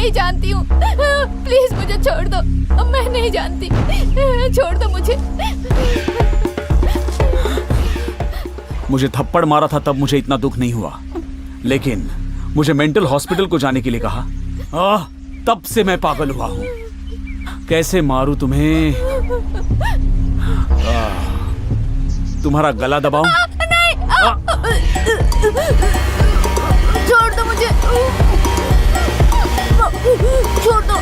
नहीं जानती हूँ, प्लीज मुझे छोड़ दो, मैं नहीं जानती, छोड़ दो मुझे। मुझे थप्पड़ मारा था तब मुझे इतना दुख नहीं हुआ, लेकिन मुझे मेंटल हॉस्पिटल को जाने के लिए कहा, तब से मैं पागल हुआ हूँ। कैसे मारूं तुम्हें? तुम्हारा गला दबाऊं? नहीं, छोड़ दो मुझे, छोड़ दो।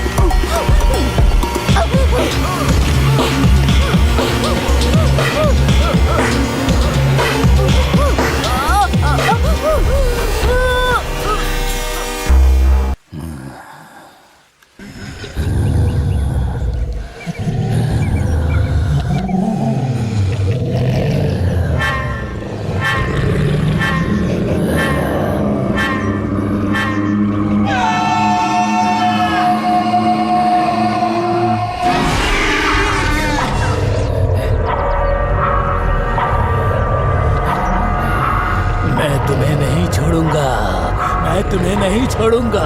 मैं तुम्हें नहीं छोड़ूंगा।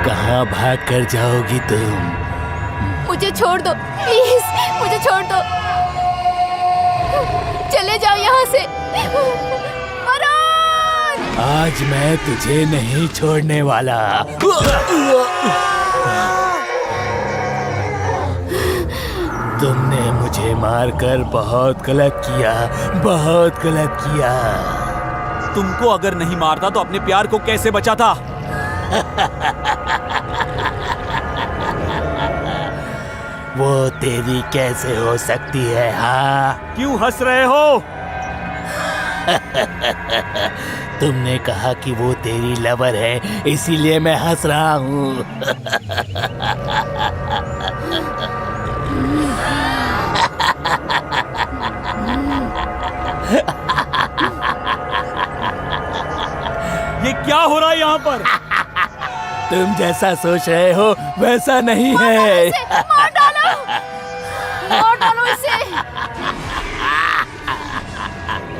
कहाँ भाग कर जाओगी तुम? मुझे छोड़ दो प्लीज, मुझे छोड़ दो, चले जाओ यहाँ से। वरुण! आज मैं तुझे नहीं छोड़ने वाला। तुमने मुझे मारकर बहुत गलत किया, बहुत गलत किया। तुमको अगर नहीं मारता तो अपने प्यार को कैसे बचाता? वो तेरी कैसे हो सकती है? हाँ, क्यों हंस रहे हो? तुमने कहा कि वो तेरी लवर है, इसीलिए मैं हंस रहा हूँ। ये क्या हो रहा है यहाँ पर? तुम जैसा सोच रहे हो वैसा नहीं है। मार डालो, मार डालो इसे।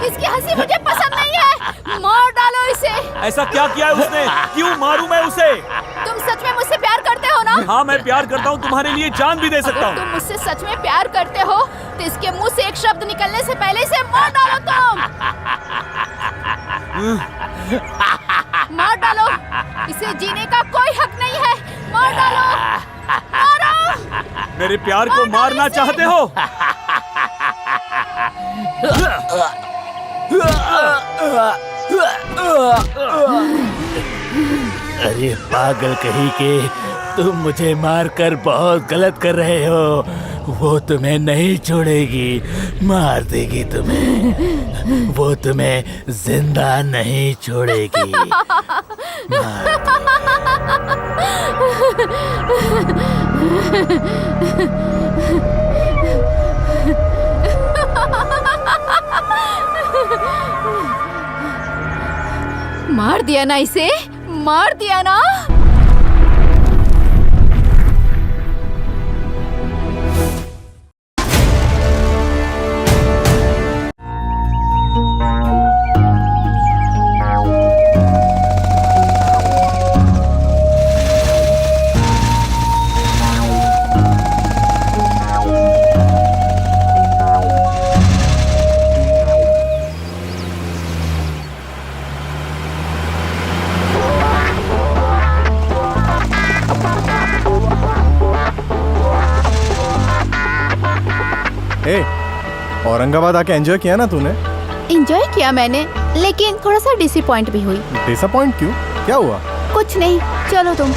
इसकी हंसी मुझे पसंद नहीं है, मार डालो इसे। ऐसा क्या किया है उसने? क्यों मारूं मैं उसे? तुम सच में मुझसे प्यार करते हो ना? हाँ, मैं प्यार करता हूँ, तुम्हारे लिए जान भी दे सकता हूँ। तुम मुझसे सच में प्यार करते हो तो इसके मुंह से एक शब्द निकलने से पहले इसे मार डालो तुम। मार डालो, इसे जीने का कोई हक नहीं है, मार डालो, मारो। मेरे प्यार को मारना चाहते हो? अरे पागल कहीं के, तुम मुझे मारकर बहुत गलत कर रहे हो। वो तुम्हें नहीं छोड़ेगी, मार देगी तुम्हें। वो तुम्हें जिंदा नहीं छोड़ेगी। मार दिया ना इसे, मार दिया ना। औरंगाबाद आके एंजॉय किया ना तूने? एंजॉय किया मैंने, लेकिन थोड़ा सा डिसअपॉइंट भी हुई। डिसअपॉइंट क्यों? क्या हुआ? कुछ नहीं, चलो तुम।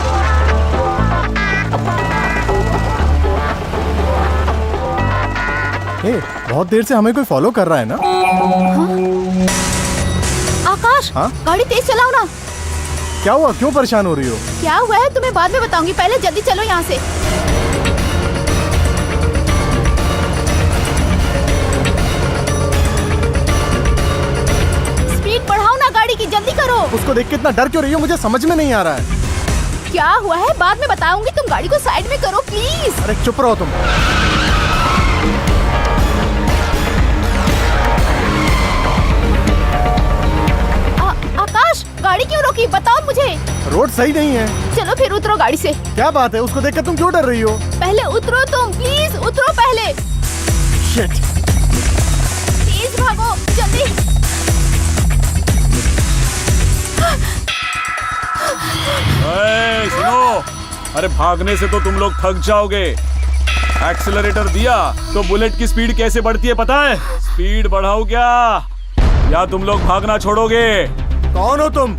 बहुत देर से हमें कोई फॉलो कर रहा है ना? आकाश, हाँ? गाड़ी तेज चलाओ ना। क्या हुआ? क्यों परेशान हो रही हो? क्या हुआ है तुम्हें बाद में बताऊंगी, पहले जल्दी चलो यहाँ से। स्पीड बढ़ाओ ना गाड़ी की, जल्दी करो। उसको देख के इतना डर क्यों रही हो? मुझे समझ में नहीं आ रहा है। क्या हुआ है बाद में बताऊंगी, तुम गाड़ी को साइड में करो प्लीज। अरे चुप रहो तुम। की, बताओ मुझे। रोड सही नहीं है। चलो फिर उतरो गाड़ी से। क्या बात है, उसको देखकर तुम क्यों डर रही हो? पहले उतरो तुम, प्लीज उतरो पहले। शिट। प्लीज भागो जल्दी। सुनो, अरे भागने से तो तुम लोग थक जाओगे। एक्सीलरेटर दिया तो बुलेट की स्पीड कैसे बढ़ती है पता है? स्पीड बढ़ाओ क्या, या तुम लोग भागना छोड़ोगे? कौन हो तुम?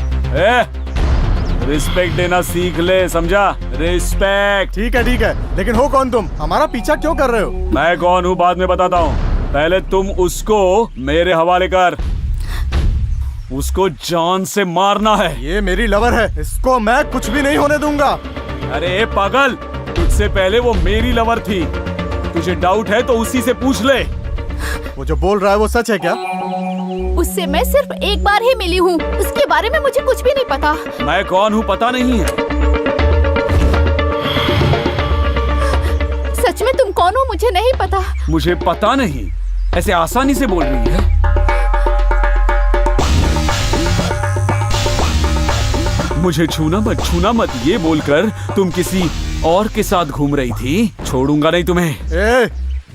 रिस्पेक्ट देना सीख ले, समझा? रिस्पेक्ट। ठीक है, लेकिन हो कौन तुम? हमारा पीछा क्यों कर रहे हो? मैं कौन हूँ बाद में बताता हूँ, पहले तुम उसको मेरे हवाले कर। उसको जान से मारना है। ये मेरी लवर है, इसको मैं कुछ भी नहीं होने दूंगा। अरे पागल, तुझसे पहले वो मेरी लवर थी। तुझे डाउट है तो उसी से पूछ ले। वो जो बोल रहा है वो सच है क्या? उससे मैं सिर्फ एक बार ही मिली हूँ, उसके बारे में मुझे कुछ भी नहीं पता। मैं कौन हूँ पता नहीं है? सच में तुम कौन हो मुझे नहीं पता। मुझे पता नहीं, ऐसे आसानी से बोल रही है। मुझे छूना मत ये बोलकर तुम किसी और के साथ घूम रही थी। छोड़ूंगा नहीं तुम्हें।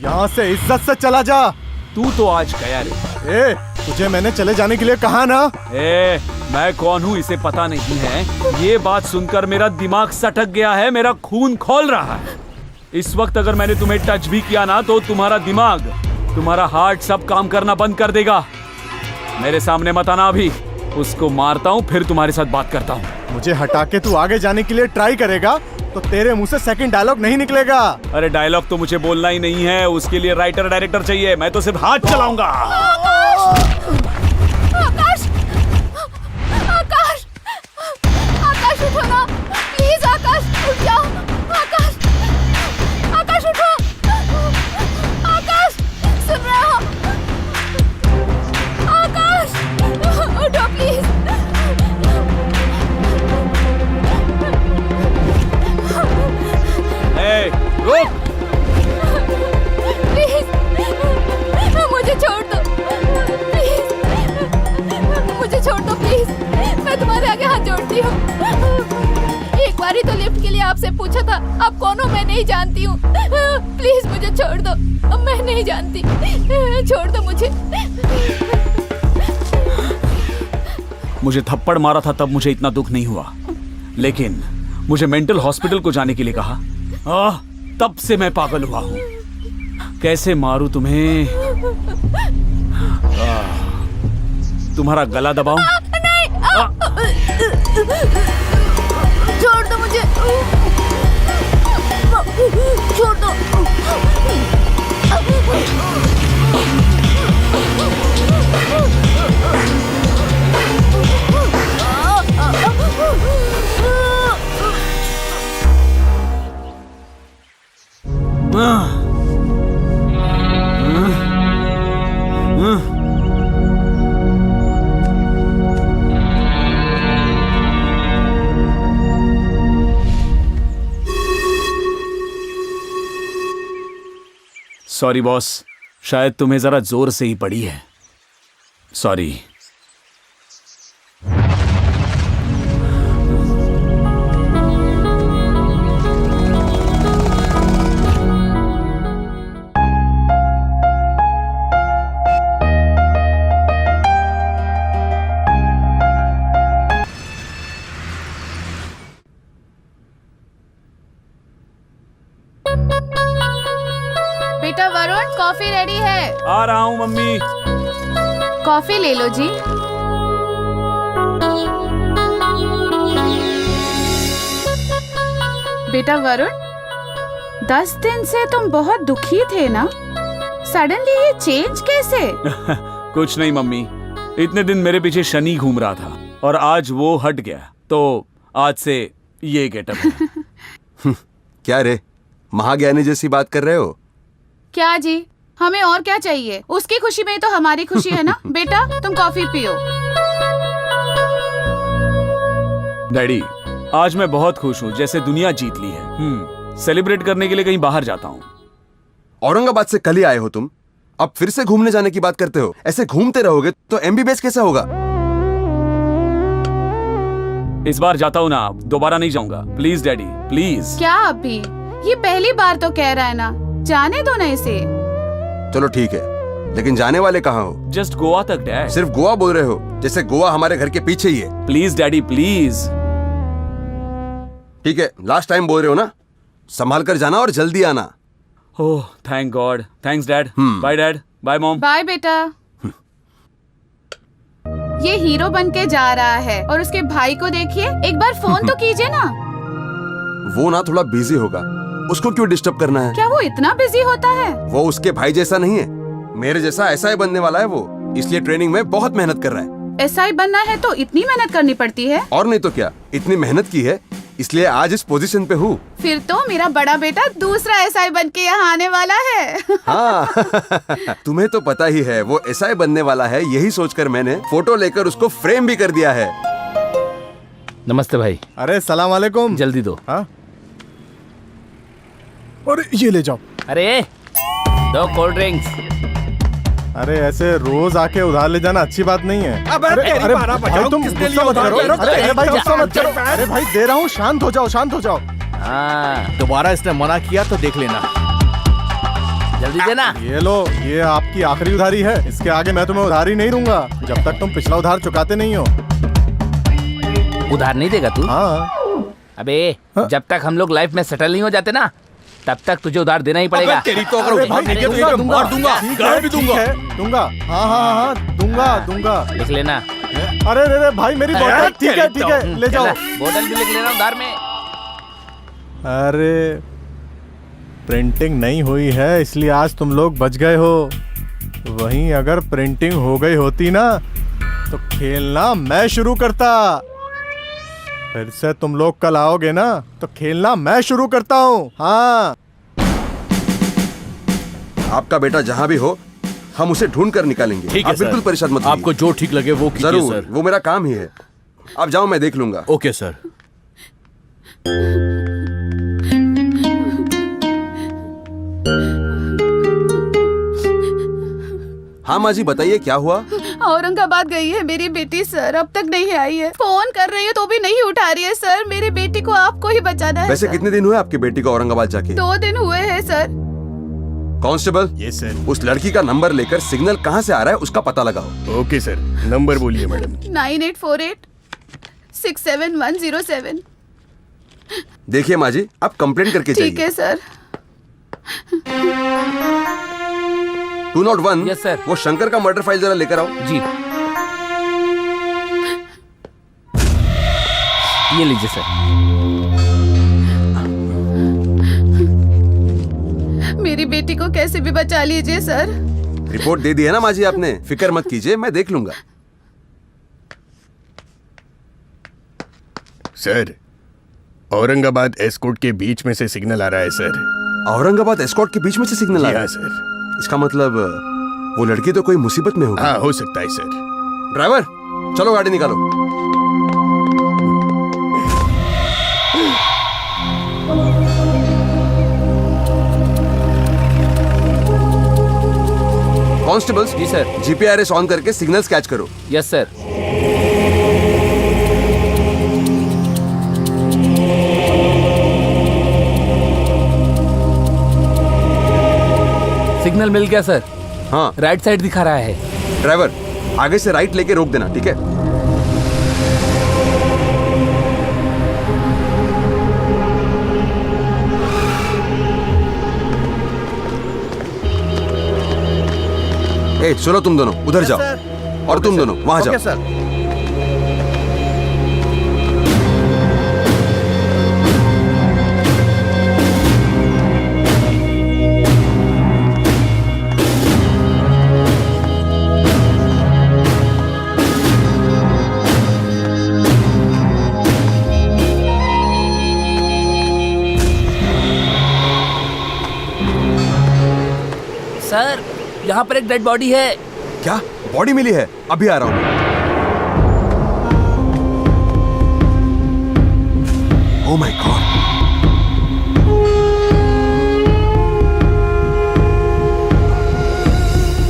यहाँ से इज्जत से चला जा। तू तो आज गया रे। तुझे मैंने चले जाने के लिए कहा ना। मैं कौन हूँ इसे पता नहीं है। ये बात सुनकर मेरा दिमाग सटक गया है, मेरा खून खौल रहा है। इस वक्त अगर मैंने तुम्हें टच भी किया ना तो तुम्हारा दिमाग, तुम्हारा हार्ट सब काम करना बंद कर देगा। मेरे सामने मत आना अभी, उसको मारता हूँ फिर तुम्हारे साथ बात करता हूँ। मुझे हटा के तू आगे जाने के लिए ट्राई करेगा तो तेरे मुंह से सेकंड डायलॉग नहीं निकलेगा। अरे डायलॉग तो मुझे बोलना ही नहीं है, उसके लिए राइटर डायरेक्टर चाहिए। मैं तो सिर्फ हाथ चलाऊंगा। आकाश, आकाश, आकाश उठो ना, प्लीज आकाश उठ जाओ। आकाश, आकाश उठो। आकाश सुन रहे हो? आकाश उठो प्लीज। रुक। प्लीज मुझे छोड़ दो, प्लीज मुझे छोड़ दो प्लीज। मैं तुम्हारे आगे हाथ जोड़ती हूँ। एक बार ही तो लिफ्ट के लिए आपसे पूछा था, आप कौन हो मैं नहीं जानती हूँ। प्लीज मुझे छोड़ दो, मैं नहीं जानती, छोड़ दो मुझे। मुझे थप्पड़ मारा था तब मुझे इतना दुख नहीं हुआ, लेकिन मुझे मेंटल हॉस्पिटल को जाने के लिए कहा, तब से मैं पागल हुआ हूँ। कैसे मारूं तुम्हें? तुम्हारा गला दबाऊं? नहीं, छोड़ दो मुझे, छोड़ दो। सॉरी बॉस, शायद तुम्हें जरा जोर से ही पड़ी है। सॉरी। बेटा वरुण, कॉफी रेडी है। आ रहा हूँ मम्मी। कॉफी ले लो जी। बेटा वरुण, 10 दिन से तुम बहुत दुखी थे ना? सडनली ये चेंज कैसे? कुछ नहीं मम्मी, इतने दिन मेरे पीछे शनि घूम रहा था और आज वो हट गया, तो आज से ये गेटअप है। क्या रे, महाज्ञानी जैसी बात कर रहे हो? क्या जी, हमें और क्या चाहिए? उसकी खुशी में तो हमारी खुशी है ना। बेटा तुम कॉफी पियो। डैडी, आज मैं बहुत खुश हूँ, जैसे दुनिया जीत ली है। सेलिब्रेट करने के लिए कहीं बाहर जाता हूँ। औरंगाबाद से कल ही आए हो तुम, अब फिर से घूमने जाने की बात करते हो? ऐसे घूमते रहोगे तो एमबीबीएस कैसा होगा? इस बार जाता हूँ ना, दोबारा नहीं जाऊंगा। Please daddy, please. क्या अभी? ये पहली बार तो कह रहा है ना, जाने दो ना इसे। चलो ठीक है, लेकिन जाने वाले कहाँ हो? जस्ट गोवा तक डैड। सिर्फ गोवा बोल रहे हो, जैसे गोवा हमारे घर के पीछे ही है। Please daddy, please. ठीक है, लास्ट टाइम बोल रहे हो ना, संभाल कर जाना और जल्दी आना। Oh thank God, thanks dad. Bye dad, bye mom. Bye बेटा। ये हीरो बन के जा रहा है और उसके भाई को देखिए, एक बार फोन तो कीजिए ना। वो ना थोड़ा बिजी होगा, उसको क्यों डिस्टर्ब करना है? क्या वो इतना बिजी होता है? वो उसके भाई जैसा नहीं है, मेरे जैसा ऐसा ही बनने वाला है वो, इसलिए ट्रेनिंग में बहुत मेहनत कर रहा है। ऐसा ही बनना है तो इतनी मेहनत करनी पड़ती है। और नहीं तो क्या, इतनी मेहनत की है इसलिए आज इस पोजीशन पे हूँ। फिर तो मेरा बड़ा बेटा दूसरा एसआई बन के यहाँ आने वाला है। हाँ तुम्हें तो पता ही है वो एसआई बनने वाला है, यही सोचकर मैंने फोटो लेकर उसको फ्रेम भी कर दिया है। नमस्ते भाई। अरे सलाम वालेकुम। जल्दी दो। हाँ, और ये ले जाओ। अरे दो कोल्ड ड्रिंक्स। अरे ऐसे रोज आके उधार ले जाना अच्छी बात नहीं है। अरे भाई तुम गुस्सा मत करो। अरे भाई गुस्सा मत करो। अरे भाई दे रहा हूँ, शांत हो जाओ, शांत हो जाओ। हाँ, दोबारा इसने मना किया तो देख लेना। जल्दी देना। ये लो, ये आपकी आखिरी उधारी है, इसके आगे मैं तुम्हें उधारी नहीं दूंगा जब तक तुम पिछला उधार चुकाते नहीं हो। उधार नहीं देगा तू? हाँ। अबे हाँ? जब तक हम लोग लाइफ में सेटल नहीं हो जाते ना, तब तक तुझे उधार देना ही पड़ेगा। तेरी तो अगर अरे उधार भाई नहीं दूंगा, तो दूंगा, मार दूंगा, गाड़ भी दूंगा। दूंगा। हाँ हाँ हाँ दूंगा दूंगा। लिख लेना। अरे रे भाई मेरी बोतल। ठीक है ले जाओ। बोतल भी लिख लेना उधार में। अरे प्रिंटिंग नहीं हुई है इसलिए आज तुम लोग बच गए हो, वहीं अगर प्रिंटिंग हो गई होती ना तो खेलना मैं शुरू करता। फिर से तुम लोग कल आओगे ना तो खेलना मैं शुरू करता हूँ। हाँ आपका बेटा जहाँ भी हो हम उसे ढूंढ कर निकालेंगे। ठीक है आप बिल्कुल सर। परेशान मत होइए। आपको जो ठीक लगे वो कीजिए जरूर, सर। वो मेरा काम ही है। आप जाओ, मैं देख लूंगा। Okay sir. हाँ माँ जी बताइए क्या हुआ? औरंगाबाद गई है मेरी बेटी सर, अब तक नहीं आई है। फोन कर रही है तो भी नहीं उठा रही है सर। मेरी बेटी को आपको ही बचाना है। वैसे सर। कितने दिन हुए आपकी बेटी को औरंगाबाद जाके? 2 दिन हुए हैं सर। कांस्टेबल, ये सर। उस लड़की का नंबर लेकर सिग्नल कहाँ से आ रहा है उसका पता लगाओ। ओके सर, नंबर बोलिए मैडम। 9848 67107। देखिए माँ जी, आप कंप्लेंट करके ठीक जाइए। है सर। 201। Yes, sir. वो शंकर का मर्डर फाइल जरा लेकर आओ। जी ये लीजिए सर। मेरी बेटी को कैसे भी बचा लीजिए सर। रिपोर्ट दे दी है ना माँ जी आपने, फिक्र मत कीजिए, मैं देख लूंगा। सर, औरंगाबाद एस्कॉर्ट के बीच में से सिग्नल आ रहा है सर। औरंगाबाद एस्कॉर्ट के बीच में से सिग्नल आ जी रहा हाँ है। सर। इसका मतलब वो लड़की तो कोई मुसीबत में होगी। हाँ हो सकता है सर। ड्राइवर चलो गाड़ी निकालो। कांस्टेबल्स, जी सर। जीपीआरएस ऑन करके सिग्नल्स कैच करो। Yes sir. सिग्नल मिल गया सर। हाँ राइट साइड दिखा रहा है। ड्राइवर आगे से राइट लेके रोक देना, ठीक है? ए सुनो, तुम दोनों उधर जाओ और तुम दोनों वहां जाओ। सर यहाँ पर एक डेड बॉडी है। क्या बॉडी मिली है? अभी आ रहा हूं। Oh my God.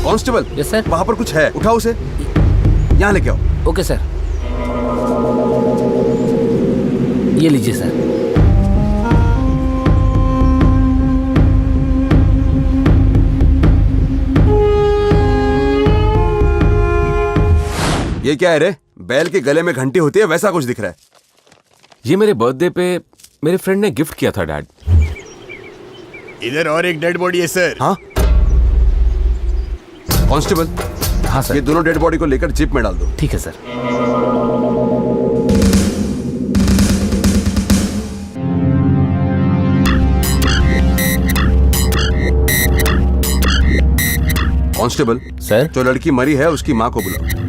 Constable, yes sir. वहां पर कुछ है, उठाओ उसे, यहाँ लेके आओ। Okay sir. ये लीजिए सर। ये क्या है रे? बैल के गले में घंटी होती है वैसा कुछ दिख रहा है। ये मेरे बर्थडे पे मेरे फ्रेंड ने गिफ्ट किया था डैड। इधर और एक डेड बॉडी है सर। हाँ कांस्टेबल, हाँ सर। ये दोनों डेड बॉडी को लेकर जीप में डाल दो। ठीक है सर। Constable sir. जो लड़की मरी है उसकी माँ को बुलाओ।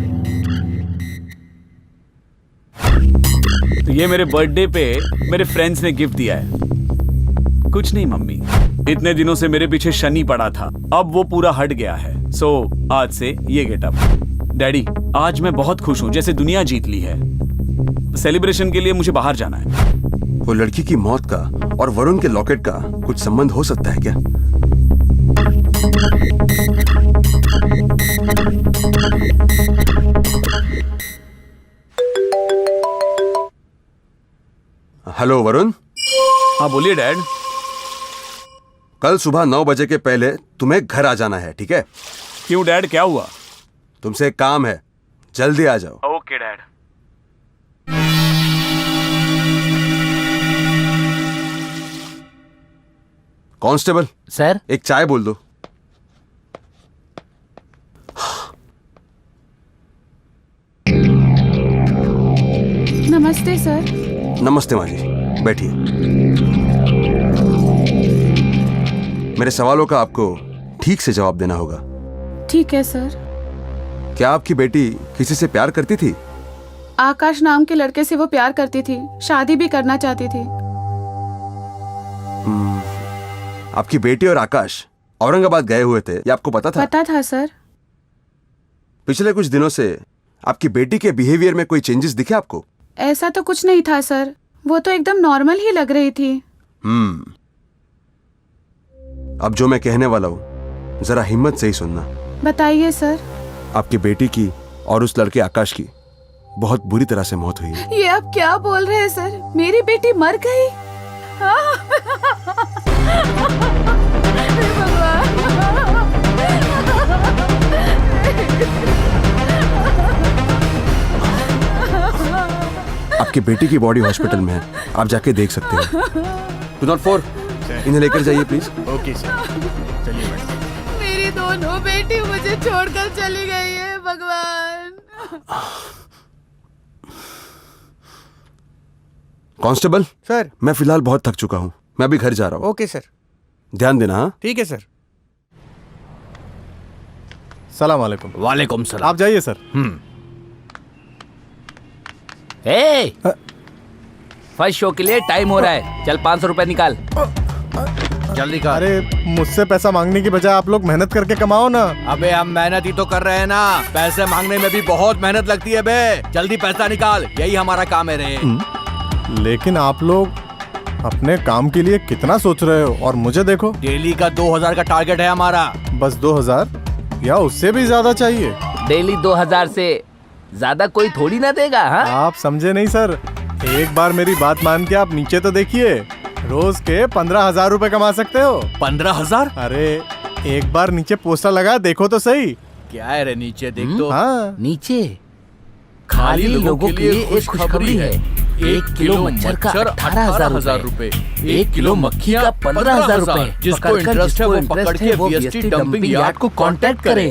तो ये मेरे बर्थडे पे मेरे फ्रेंड्स ने गिफ्ट दिया है। कुछ नहीं मम्मी, इतने दिनों से मेरे पीछे शनि पड़ा था, अब वो पूरा हट गया है। सो आज से ये गेटअप। डैडी आज मैं बहुत खुश हूँ, जैसे दुनिया जीत ली है। सेलिब्रेशन के लिए मुझे बाहर जाना है। वो लड़की की मौत का और वरुण के लॉकेट का कुछ संबंध हो सकता है क्या? हेलो वरुण। हाँ बोलिए डैड। कल सुबह 9 बजे के पहले तुम्हें घर आ जाना है, ठीक है? क्यों डैड, क्या हुआ? तुमसे एक काम है, जल्दी आ जाओ। Okay dad. Constable sir. एक चाय बोल दो। नमस्ते सर। नमस्ते माँ जी, बैठिए। मेरे सवालों का आपको ठीक से जवाब देना होगा। ठीक है सर। क्या आपकी बेटी किसी से प्यार करती थी? आकाश नाम के लड़के से वो प्यार करती थी, शादी भी करना चाहती थी। आपकी बेटी और आकाश औरंगाबाद गए हुए थे, ये आपको पता था? पता था सर। पिछले कुछ दिनों से आपकी बेटी के बिहेवियर में कोई चेंजेस दिखे आपको? ऐसा तो कुछ नहीं था सर, वो तो एकदम नॉर्मल ही लग रही थी। अब जो मैं कहने वाला हूं जरा हिम्मत से ही सुनना। बताइए सर। आपकी बेटी की और उस लड़के आकाश की बहुत बुरी तरह से मौत हुई है। ये आप क्या बोल रहे हैं सर? मेरी बेटी मर गई? आपकी बेटी की बॉडी हॉस्पिटल में है, आप जाके देख सकते हैं। 204 इन्हें लेकर जाइए प्लीज। ओके सर, चलिए मैडम। मेरी दोनों बेटी मुझे छोड़कर चली गई है भगवान। Constable sir. मैं फिलहाल बहुत थक चुका हूं, मैं अभी घर जा रहा हूं। Okay sir. ध्यान देना। हाँ ठीक है सर। सलाम वालेकुम। वालेकुम सलाम। आप जाइए सर। फर्स्ट शो के लिए टाइम हो रहा है, चल 500 रुपए निकाल। जल्दी कर। अरे मुझसे पैसा मांगने की बजाय आप लोग मेहनत करके कमाओ ना। अबे हम मेहनत ही तो कर रहे हैं ना, पैसे मांगने में भी बहुत मेहनत लगती है बे। जल्दी पैसा निकाल, यही हमारा काम है रे। लेकिन आप लोग अपने काम के लिए कितना सोच रहे हो, और मुझे देखो। डेली का 2000 का टारगेट है हमारा। बस 2000 या उससे भी ज्यादा चाहिए? डेली 2000 से ज्यादा कोई थोड़ी ना देगा। हाँ? आप समझे नहीं सर, एक बार मेरी बात मान के आप नीचे तो देखिए, रोज के 15,000 रुपए कमा सकते हो। 15,000? अरे एक बार नीचे पोस्टर लगा देखो तो सही। क्या है रे नीचे देख तो। हाँ नीचे खाली लोगों के लिए एक खुशखबरी है। 1 किलो मच्छर का 18,000 रुपए, 1 किलो मक्खी का 15,000 रुपए। जिसको इंटरेस्ट है वो पकड़ के VST डंपिंग यार्ड को कांटेक्ट करे।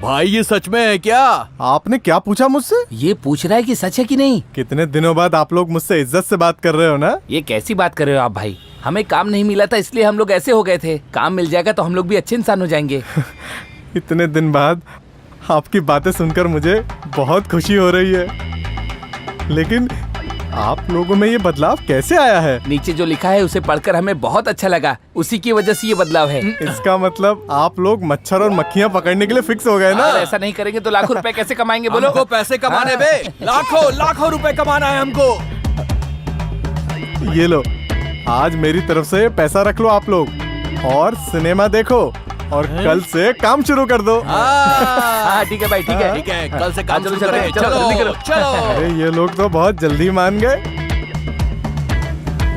भाई ये सच में है क्या? आपने क्या पूछा मुझसे? ये पूछ रहा है कि सच है कि नहीं। कितने दिनों बाद आप लोग मुझसे इज्जत से बात कर रहे हो ना। ये कैसी बात कर रहे हो आप भाई? हमें काम नहीं मिला था इसलिए हम लोग ऐसे हो गए थे, काम मिल जाएगा तो हम लोग भी अच्छे इंसान हो जाएंगे। इतने दिन बाद आपकी बातें सुनकर मुझे बहुत खुशी हो रही है, लेकिन आप लोगों में ये बदलाव कैसे आया है? नीचे जो लिखा है उसे पढ़कर हमें बहुत अच्छा लगा, उसी की वजह से ये बदलाव है। इसका मतलब आप लोग मच्छर और मक्खियाँ पकड़ने के लिए फिक्स हो गए ना। अगर ऐसा नहीं करेंगे तो लाखों रुपए कैसे कमाएंगे बोलो? हमको पैसे कमाने बे, लाखों रुपए कमाना है हमको। ये लो, आज मेरी तरफ से पैसा रख लो आप लोग, और सिनेमा देखो, और कल से काम शुरू कर दो। हाँ ठीक है भाई, ठीक है। ठीक है, कल से काम चलो, शुरू करें। चलो, जल्दी करो। चलो। अरे ये लोग तो बहुत जल्दी मान गए।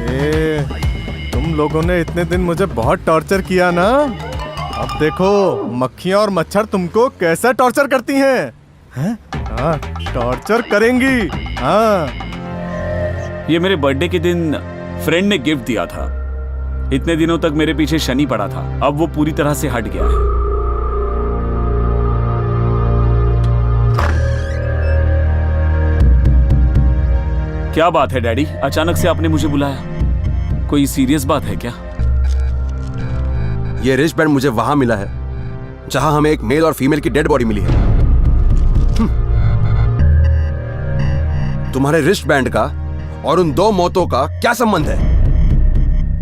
अरे तुम लोगों ने इतने दिन मुझे बहुत टॉर्चर किया ना, अब देखो मक्खियां और मच्छर तुमको कैसा टॉर्चर करती हैं। हैं? हाँ, टॉर्चर करेंगी। हाँ। ये मेरे बर्थडे के दिन फ्रेंड ने गिफ्ट दिया था। इतने दिनों तक मेरे पीछे शनि पड़ा था, अब वो पूरी तरह से हट गया है। क्या बात है डैडी, अचानक से आपने मुझे बुलाया? कोई सीरियस बात है क्या? ये रिस्ट बैंड मुझे वहां मिला है जहां हमें एक मेल और फीमेल की डेड बॉडी मिली है। तुम्हारे रिस्ट बैंड का और उन 2 मौतों का क्या संबंध है?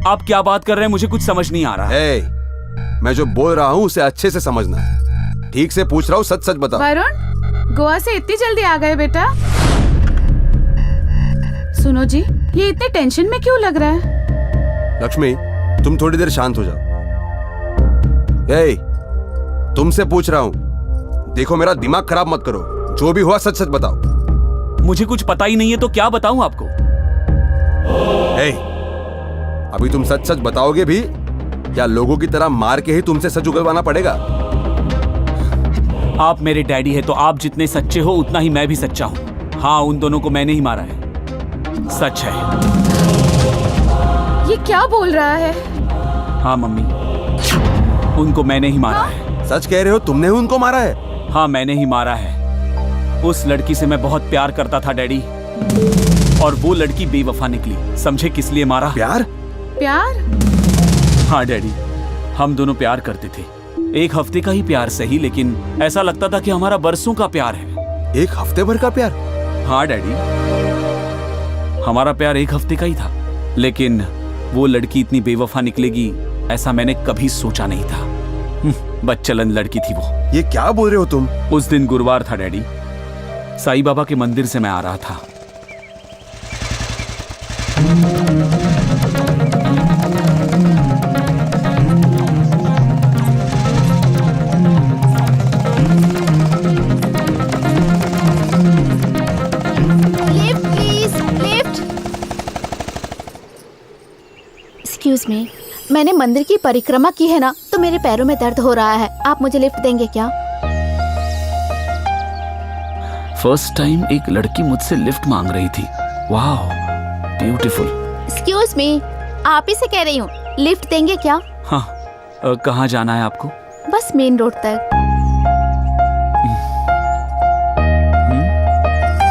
आप क्या बात कर रहे हैं? मुझे कुछ समझ नहीं आ रहा है। मैं जो बोल रहा हूं उसे अच्छे से समझना। ठीक से पूछ रहा हूं, सच सच बताओ। वरुण, गोवा से इतनी जल्दी आ गए बेटा? सुनो जी, ये इतने टेंशन में क्यों लग रहा है? लक्ष्मी, तुम थोड़ी देर शांत हो जाओ। तुमसे पूछ रहा हूं, देखो मेरा दिमाग खराब मत करो। जो भी हुआ सच सच बताओ। मुझे कुछ पता ही नहीं है तो क्या बताऊं आपको? अभी तुम सच सच बताओगे भी या लोगों की तरह मार के ही तुमसे सच उगलवाना पड़ेगा? आप मेरे डैडी है तो आप जितने सच्चे हो उतना ही मैं भी सच्चा हूं। हाँ, उन दोनों को मैंने ही मारा है, सच है। ये क्या बोल रहा है? हाँ मम्मी, उनको मैंने ही मारा है। सच कह रहे हो? तुमने ही उनको मारा है? हाँ, मैंने ही मारा है। उस लड़की से मैं बहुत प्यार करता था डैडी, और वो लड़की बेवफा निकली। समझे किस लिए मारा? प्यार? प्यार? हाँ डैडी, हम दोनों प्यार करते थे। 1 हफ्ते का ही प्यार सही, लेकिन ऐसा लगता था कि हमारा बरसों का प्यार है। 1 हफ्ते भर का प्यार? हाँ डैडी, हमारा प्यार 1 हफ्ते का ही था, लेकिन वो लड़की इतनी बेवफा निकलेगी ऐसा मैंने कभी सोचा नहीं था। बच्चलन लड़की थी वो। ये क्या बोल रहे हो तुम? उस दिन गुरुवार था डैडी, साईं बाबा के मंदिर से मैं आ रहा था। Lift please, lift. Excuse me, मैंने मंदिर की परिक्रमा की है ना, तो मेरे पैरों में दर्द हो रहा है। आप मुझे लिफ्ट देंगे क्या? फर्स्ट टाइम एक लड़की मुझसे लिफ्ट मांग रही थी। वाह, ब्यूटीफुल। एक्सक्यूज मी, आप ही से कह रही हूँ, लिफ्ट देंगे क्या? हाँ, कहाँ जाना है आपको? बस मेन रोड तक।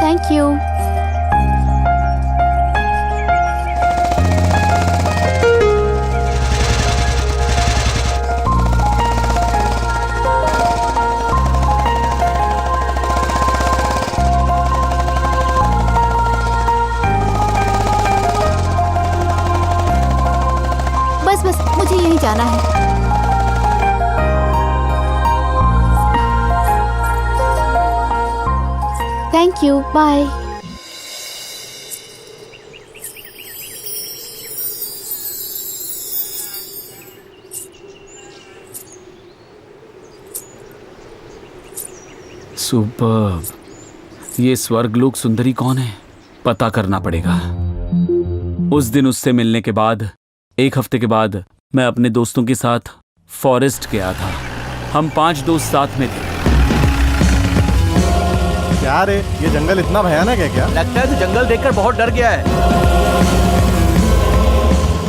Thank you. बस मुझे यहीं जाना है। Thank you, bye. सुपर्ब। ये स्वर्गलोक सुंदरी कौन है? पता करना पड़ेगा। उस दिन उससे मिलने के बाद 1 हफ्ते के बाद मैं अपने दोस्तों के साथ फॉरेस्ट गया था। हम 5 दोस्त साथ में थे। क्या रे, ये जंगल इतना भयानक है क्या? लगता है तो जंगल देखकर बहुत डर गया है।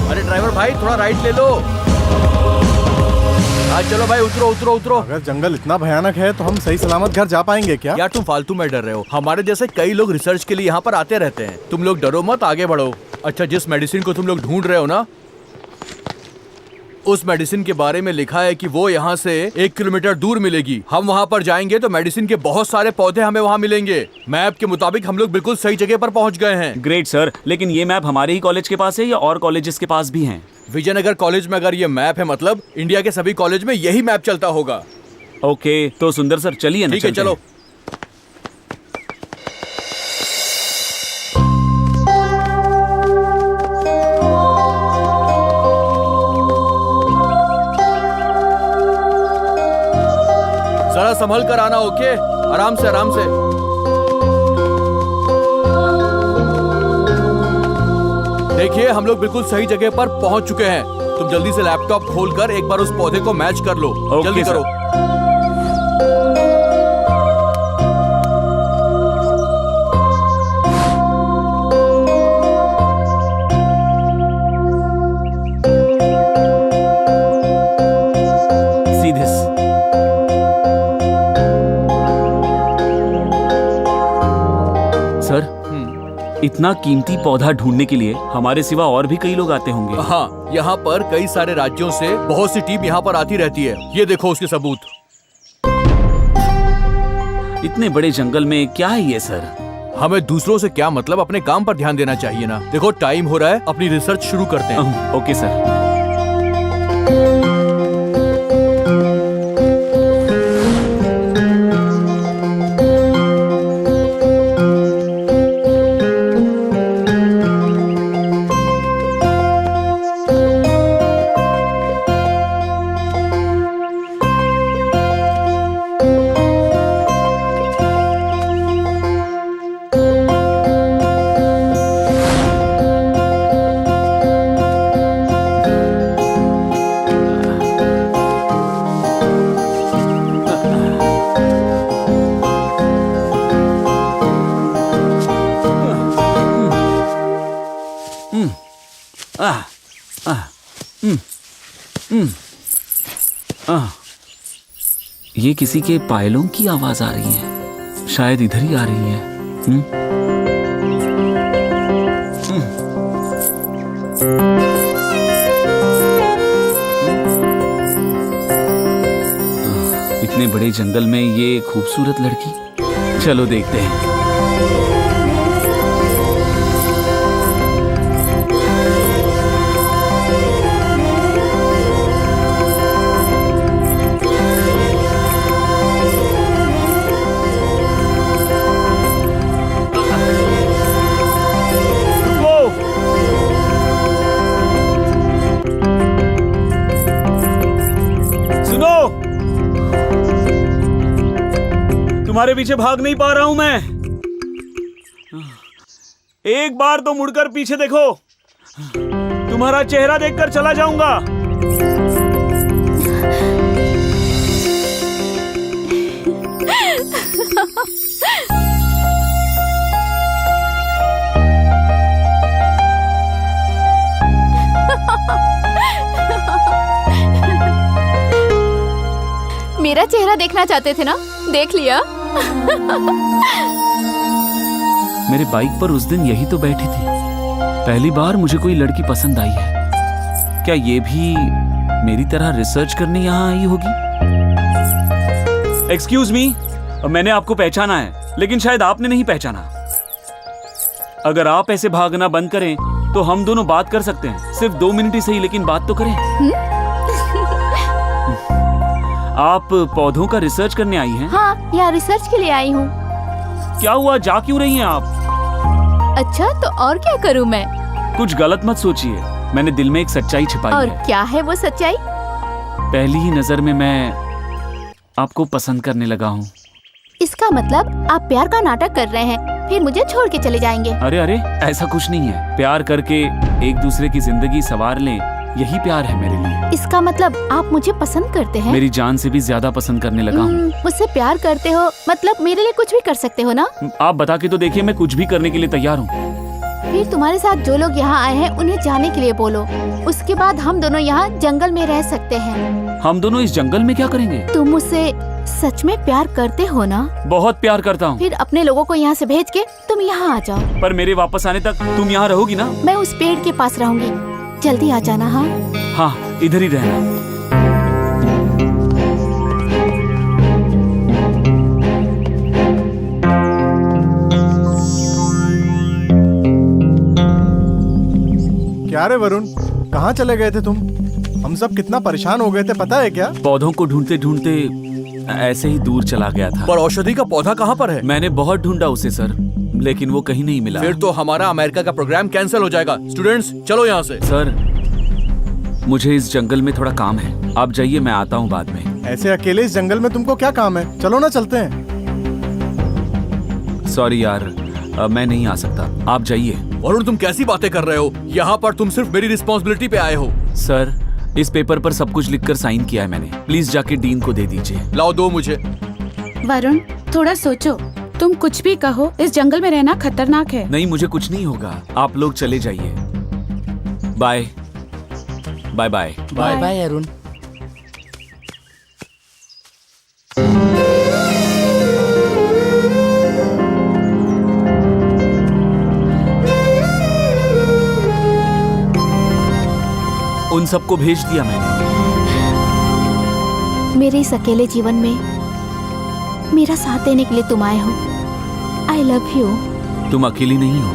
अरे ड्राइवर भाई, थोड़ा राइट ले लो। हाँ चलो भाई, उतरो उतरो उतरो। अगर जंगल इतना भयानक है तो हम सही सलामत घर जा पाएंगे क्या? यार तुम फालतू में डर रहे हो। हमारे जैसे कई लोग रिसर्च के लिए यहाँ पर आते रहते हैं। तुम लोग डरो मत, आगे बढ़ो। अच्छा, जिस मेडिसिन को तुम लोग ढूंढ रहे हो ना, उस मेडिसिन के बारे में लिखा है कि वो यहाँ से 1 किलोमीटर दूर मिलेगी। हम वहाँ पर जाएंगे तो मेडिसिन के बहुत सारे पौधे हमें वहाँ मिलेंगे। मैप के मुताबिक हम लोग बिल्कुल सही जगह पर पहुँच गए हैं। ग्रेट सर, लेकिन ये मैप हमारे ही कॉलेज के पास है या और कॉलेजेस के पास भी हैं? विजयनगर कॉलेज में अगर ये मैप है, मतलब इंडिया के सभी कॉलेज में यही मैप चलता होगा। ओके, तो सुंदर सर चलिए ना। ठीक है, चलते चलो। हैं। जरा संभल कर आना, ओके? आराम से आराम से। देखिए देखिए हम लोग बिल्कुल सही जगह पर पहुंच चुके हैं। तुम जल्दी से लैपटॉप खोलकर एक बार उस पौधे को मैच कर लो। ओके, जल्दी सर। करो। See this. सर, इतना कीमती पौधा ढूंढने के लिए हमारे सिवा और भी कई लोग आते होंगे। हाँ, यहाँ पर कई सारे राज्यों से बहुत सी टीम यहाँ पर आती रहती है। ये देखो उसके सबूत। इतने बड़े जंगल में क्या है ये सर? हमें दूसरों से क्या मतलब, अपने काम पर ध्यान देना चाहिए ना। देखो टाइम हो रहा है, अपनी रिसर्च शुरू करते हैं। Okay sir. ये किसी के पायलों की आवाज आ रही है, शायद इधर ही आ रही है। इतने बड़े जंगल में ये खूबसूरत लड़की, चलो देखते हैं। तुम्हारे पीछे भाग नहीं पा रहा हूं मैं। एक बार तो मुड़कर पीछे देखो, तुम्हारा चेहरा देखकर चला जाऊंगा। मेरा चेहरा देखना चाहते थे ना, देख लिया। मेरे बाइक पर उस दिन यही तो बैठी थी। पहली बार मुझे कोई लड़की पसंद आई है। क्या ये भी मेरी तरह रिसर्च करने यहाँ आई होगी? एक्सक्यूज मी, मैंने आपको पहचाना है, लेकिन शायद आपने नहीं पहचाना। अगर आप ऐसे भागना बंद करें तो हम दोनों बात कर सकते हैं। सिर्फ 2 मिनट ही सही, लेकिन बात तो करें। आप पौधों का रिसर्च करने आई हैं? हाँ, यहाँ रिसर्च के लिए आई हूँ। क्या हुआ, जा क्यों रही हैं आप? अच्छा, तो और क्या करूँ मैं? कुछ गलत मत सोचिए, मैंने दिल में एक सच्चाई छिपाई और है। क्या है वो सच्चाई? पहली ही नजर में मैं आपको पसंद करने लगा हूँ। इसका मतलब आप प्यार का नाटक कर रहे हैं, फिर मुझे छोड़ के चले जाएंगे। अरे अरे, ऐसा कुछ नहीं है। प्यार करके एक दूसरे की जिंदगी संवार लें, यही प्यार है मेरे लिए। इसका मतलब आप मुझे पसंद करते हैं? मेरी जान से भी ज्यादा पसंद करने लगा हूँ। मुझसे प्यार करते हो, मतलब मेरे लिए कुछ भी कर सकते हो ना? आप बता के तो देखिए, मैं कुछ भी करने के लिए तैयार हूँ। फिर तुम्हारे साथ जो लोग यहाँ आए हैं उन्हें जाने के लिए बोलो। उसके बाद हम दोनों यहाँ जंगल में रह सकते हैं। हम दोनों इस जंगल में क्या करेंगे? तुम मुझसे सच में प्यार करते हो ना? बहुत प्यार करता हूँ। फिर अपने लोगों को यहाँ से भेज के तुम यहाँ आ जाओ। पर मेरे वापस आने तक तुम यहाँ रहोगी ना? मैं उस पेड़ के पास रहूंगी, जल्दी आ जाना। हाँ हाँ, इधर ही रहना। क्या रे वरुण, कहाँ चले गए थे तुम? हम सब कितना परेशान हो गए थे, पता है क्या? पौधों को ढूंढते ढूंढते ऐसे ही दूर चला गया था। पर औषधि का पौधा कहाँ पर है? मैंने बहुत ढूंढा उसे सर, लेकिन वो कहीं नहीं मिला। फिर तो हमारा अमेरिका का प्रोग्राम कैंसिल हो जाएगा। स्टूडेंट्स, चलो यहाँ से। सर, मुझे इस जंगल में थोड़ा काम है, आप जाइए, मैं आता हूँ बाद में। ऐसे अकेले इस जंगल में तुमको क्या काम है? चलो ना, चलते हैं। सॉरी यार, मैं नहीं आ सकता, आप जाइए। वरुण तुम कैसी बातें कर रहे हो? यहाँ पर तुम सिर्फ मेरी रिस्पॉन्सिबिलिटी पे आए हो। सर, इस पेपर पर सब कुछ लिखकर साइन किया है मैंने, प्लीज जाके डीन को दे दीजिए। लाओ दो मुझे। वरुण थोड़ा सोचो, तुम कुछ भी कहो, इस जंगल में रहना खतरनाक है। नहीं, मुझे कुछ नहीं होगा, आप लोग चले जाइए। Bye bye bye. Bye bye Arun. उन सबको भेज दिया मैंने। मेरे इस अकेले जीवन में मेरा साथ देने के लिए तुम आए हो। I love you. तुम अकेली नहीं हो,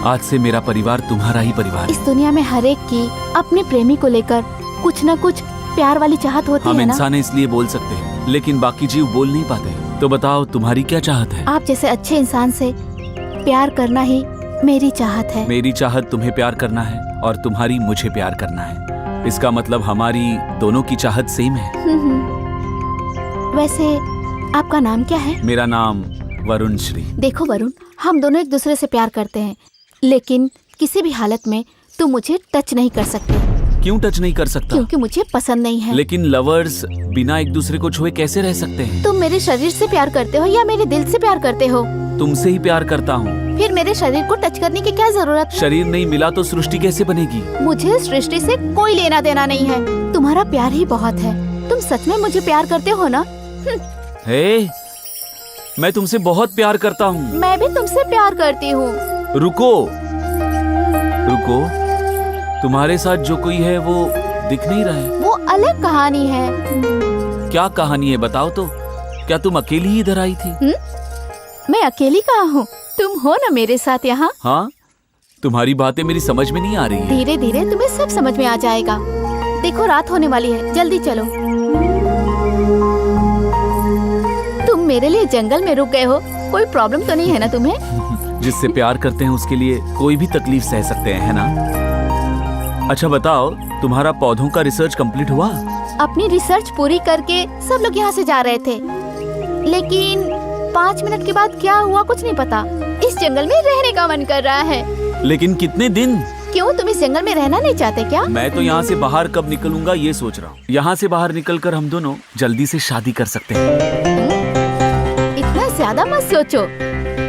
आज से मेरा परिवार तुम्हारा ही परिवार है। इस दुनिया में हर एक की अपने प्रेमी को लेकर कुछ न कुछ प्यार वाली चाहत होती हम है ना। इंसान है इसलिए बोल सकते हैं, लेकिन बाकी जीव बोल नहीं पाते। तो बताओ, तुम्हारी क्या चाहत है? आप जैसे अच्छे इंसान से प्यार करना ही मेरी चाहत है। मेरी चाहत तुम्हें प्यार करना है और तुम्हारी मुझे प्यार करना है। इसका मतलब हमारी दोनों की चाहत सेम है। वैसे आपका नाम क्या है? मेरा नाम वरुण श्री। देखो वरुण, हम दोनों एक दूसरे से प्यार करते हैं, लेकिन किसी भी हालत में तुम मुझे टच नहीं कर सकते। क्यों टच नहीं कर सकता? क्योंकि मुझे पसंद नहीं है। लेकिन लवर्स बिना एक दूसरे को छुए कैसे रह सकते हैं? तुम मेरे शरीर से प्यार करते हो या मेरे दिल से प्यार करते हो? तुमसे ही प्यार करता हूँ। फिर मेरे शरीर को टच करने की क्या जरूरत है? शरीर नहीं मिला तो सृष्टि कैसे बनेगी? मुझे सृष्टि से कोई लेना देना नहीं है। तुम्हारा प्यार ही बहुत है। तुम सच में मुझे प्यार करते हो ना? हे, मैं तुमसे बहुत प्यार करता हूँ। मैं भी तुमसे प्यार करती हूँ। रुको रुको, तुम्हारे साथ जो कोई है वो दिख नहीं रहा है। वो अलग कहानी है। क्या कहानी है बताओ तो? क्या तुम अकेली ही इधर आई थी? मैं अकेली कहाँ हूँ? तुम हो ना मेरे साथ यहाँ। हाँ, तुम्हारी बातें मेरी समझ में नहीं आ रही है। धीरे धीरे तुम्हें सब समझ में आ जाएगा। देखो रात होने वाली है, जल्दी चलो। तुम मेरे लिए जंगल में रुक गए हो, कोई प्रॉब्लम तो नहीं है ना तुम्हें? जिससे प्यार करते हैं उसके लिए कोई भी तकलीफ सह सकते हैं, है ना? अच्छा बताओ, तुम्हारा पौधों का रिसर्च कंप्लीट हुआ? अपनी रिसर्च पूरी करके सब लोग यहाँ से जा रहे थे, लेकिन 5 मिनट के बाद क्या हुआ कुछ नहीं पता। इस जंगल में रहने का मन कर रहा है। लेकिन कितने दिन? क्यों, तुम इस जंगल में रहना नहीं चाहते क्या? मैं तो यहाँ से बाहर कब निकलूंगा ये सोच रहा हूँ। यहाँ से बाहर निकलकर हम दोनों जल्दी से शादी कर सकते हैं। इतना ज्यादा मत सोचो।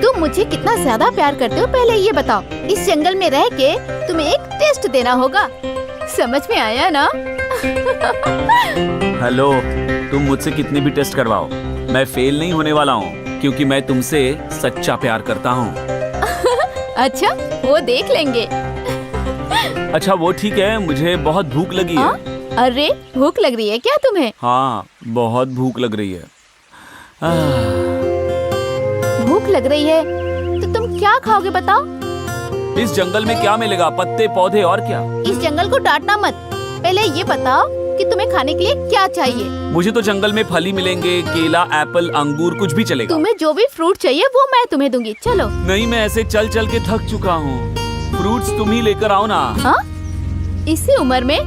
तुम मुझे कितना ज्यादा प्यार करते हो पहले ये बताओ। इस जंगल में रह के तुम्हें एक टेस्ट देना होगा, समझ में आया ना? हेलो, तुम मुझसे कितने भी टेस्ट करवाओ, मैं फेल नहीं होने वाला हूँ, क्योंकि मैं तुमसे सच्चा प्यार करता हूँ। अच्छा, वो देख लेंगे। अच्छा वो ठीक है, मुझे बहुत भूख लगी है। अरे भूख लग रही है क्या तुम्हें? हाँ, बहुत भूख लग रही है। भूख लग रही है तो तुम क्या खाओगे बताओ? इस जंगल में क्या मिलेगा? पत्ते, पौधे और क्या? इस जंगल को डांटना मत, पहले ये बताओ कि तुम्हें खाने के लिए क्या चाहिए? मुझे तो जंगल में फल ही मिलेंगे, केला, एप्पल, अंगूर, कुछ भी चलेगा। तुम्हें जो भी फ्रूट चाहिए वो मैं तुम्हें दूंगी, चलो। नहीं, मैं ऐसे चल चल के थक चुका हूँ, फ्रूट्स तुम ही लेकर आओ ना। हाँ? इसी उम्र में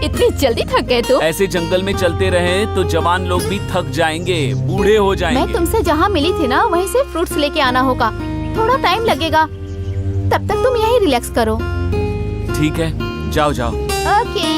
इतनी जल्दी थक गए तुम? ऐसे जंगल में चलते रहे तो जवान लोग भी थक जाएंगे, बूढ़े हो जाएंगे। मैं तुमसे जहाँ मिली थी ना वहीं से फ्रूट्स लेके आना होगा, थोड़ा टाइम लगेगा, तब तक तुम यहीं रिलैक्स करो। ठीक है, जाओ जाओ। ओके।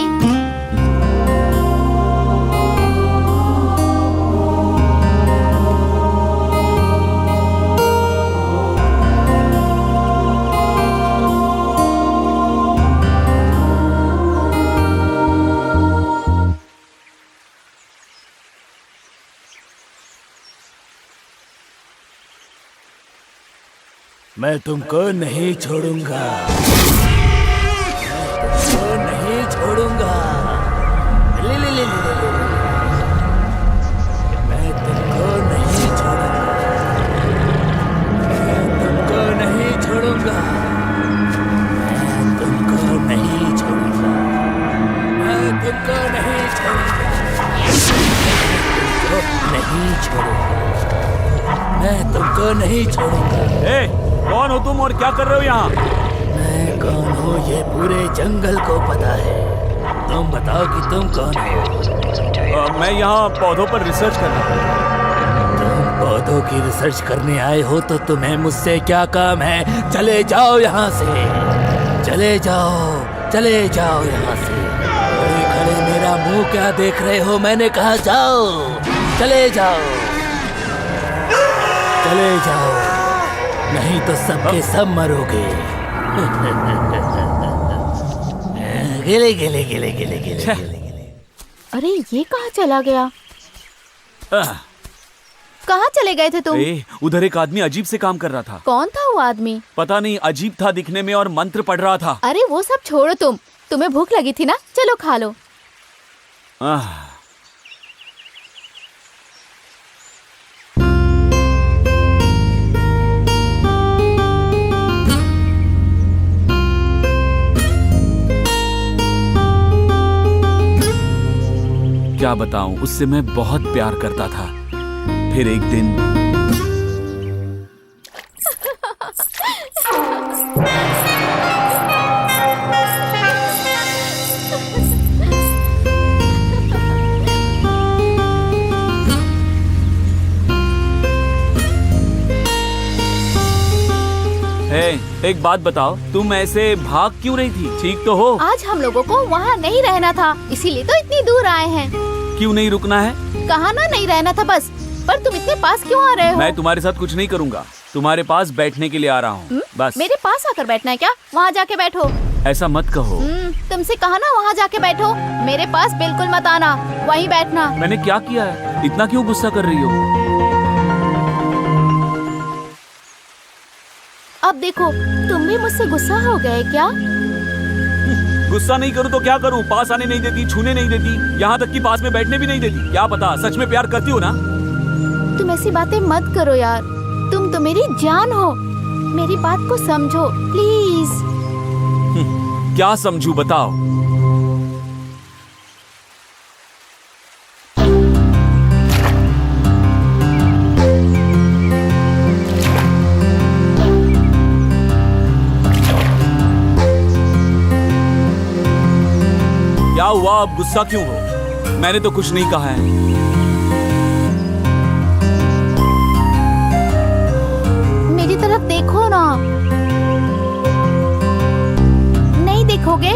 मैं तुमको नहीं छोड़ूंगा, तुमको नहीं छोड़ूंगा। ले ले ले ले ले ले। मैं तुमको नहीं छोड़ूंगा, मैं तुमको नहीं छोड़ूंगा, मैं तुमको नहीं छोड़ूंगा, मैं तुमको नहीं छोड़ूंगा, मैं तुमको नहीं छोड़ूंगा। ए, कौन हो तुम और क्या कर रहे हो यहाँ? मैं कौन हूँ ये पूरे जंगल को पता है, तुम बताओ कि तुम कौन हो? मैं यहाँ पौधों पर रिसर्च कर रहा हूँ। तुम पौधों की रिसर्च करने आए हो तो तुम्हें मुझसे क्या काम है? चले जाओ यहाँ से, चले जाओ, चले जाओ यहाँ से। खड़े खड़े मेरा मुंह क्या देख रहे हो? मैंने कहा जाओ, चले जाओ, चले जाओ, नहीं तो सबके सब मरोगे। गिले गिले गिले गिले गिले गिले। अरे ये कहाँ चला गया? आह, कहाँ चले गए थे तुम? उधर एक आदमी अजीब से काम कर रहा था। कौन था वो आदमी? पता नहीं, अजीब था दिखने में और मंत्र पढ़ रहा था। अरे वो सब छोड़ो, तुम्हें भूख लगी थी ना, चलो खा लो। आह, क्या बताऊं, उससे मैं बहुत प्यार करता था। फिर एक दिन एक बात बताओ, तुम ऐसे भाग क्यों रही थी? ठीक तो हो? आज हम लोगों को वहाँ नहीं रहना था, इसीलिए तो इतनी दूर आए हैं। क्यों नहीं रुकना है? कहा ना नहीं रहना था बस, पर तुम इतने पास क्यों आ रहे हो? मैं तुम्हारे साथ कुछ नहीं करूँगा, तुम्हारे पास बैठने के लिए आ रहा हूँ बस। मेरे पास आकर बैठना है क्या? वहाँ जाके बैठो। ऐसा मत कहो। तुमसे कहा ना वहाँ जाके बैठो, मेरे पास बिल्कुल मत आना, वहीं बैठना। मैंने क्या किया है? इतना क्यों गुस्सा कर रही हो? अब देखो, तुम भी मुझसे गुस्सा हो गए क्या? गुस्सा नहीं करूँ तो क्या करूँ? पास आने नहीं देती, छूने नहीं देती, यहाँ तक कि पास में बैठने भी नहीं देती। क्या पता सच में प्यार करती हो ना? तुम ऐसी बातें मत करो यार, तुम तो मेरी जान हो, मेरी बात को समझो प्लीज। क्या समझू बताओ? क्या हुआ? अब गुस्सा क्यों हो? मैंने तो कुछ नहीं कहा है। मेरी तरफ देखो ना। नहीं देखोगे?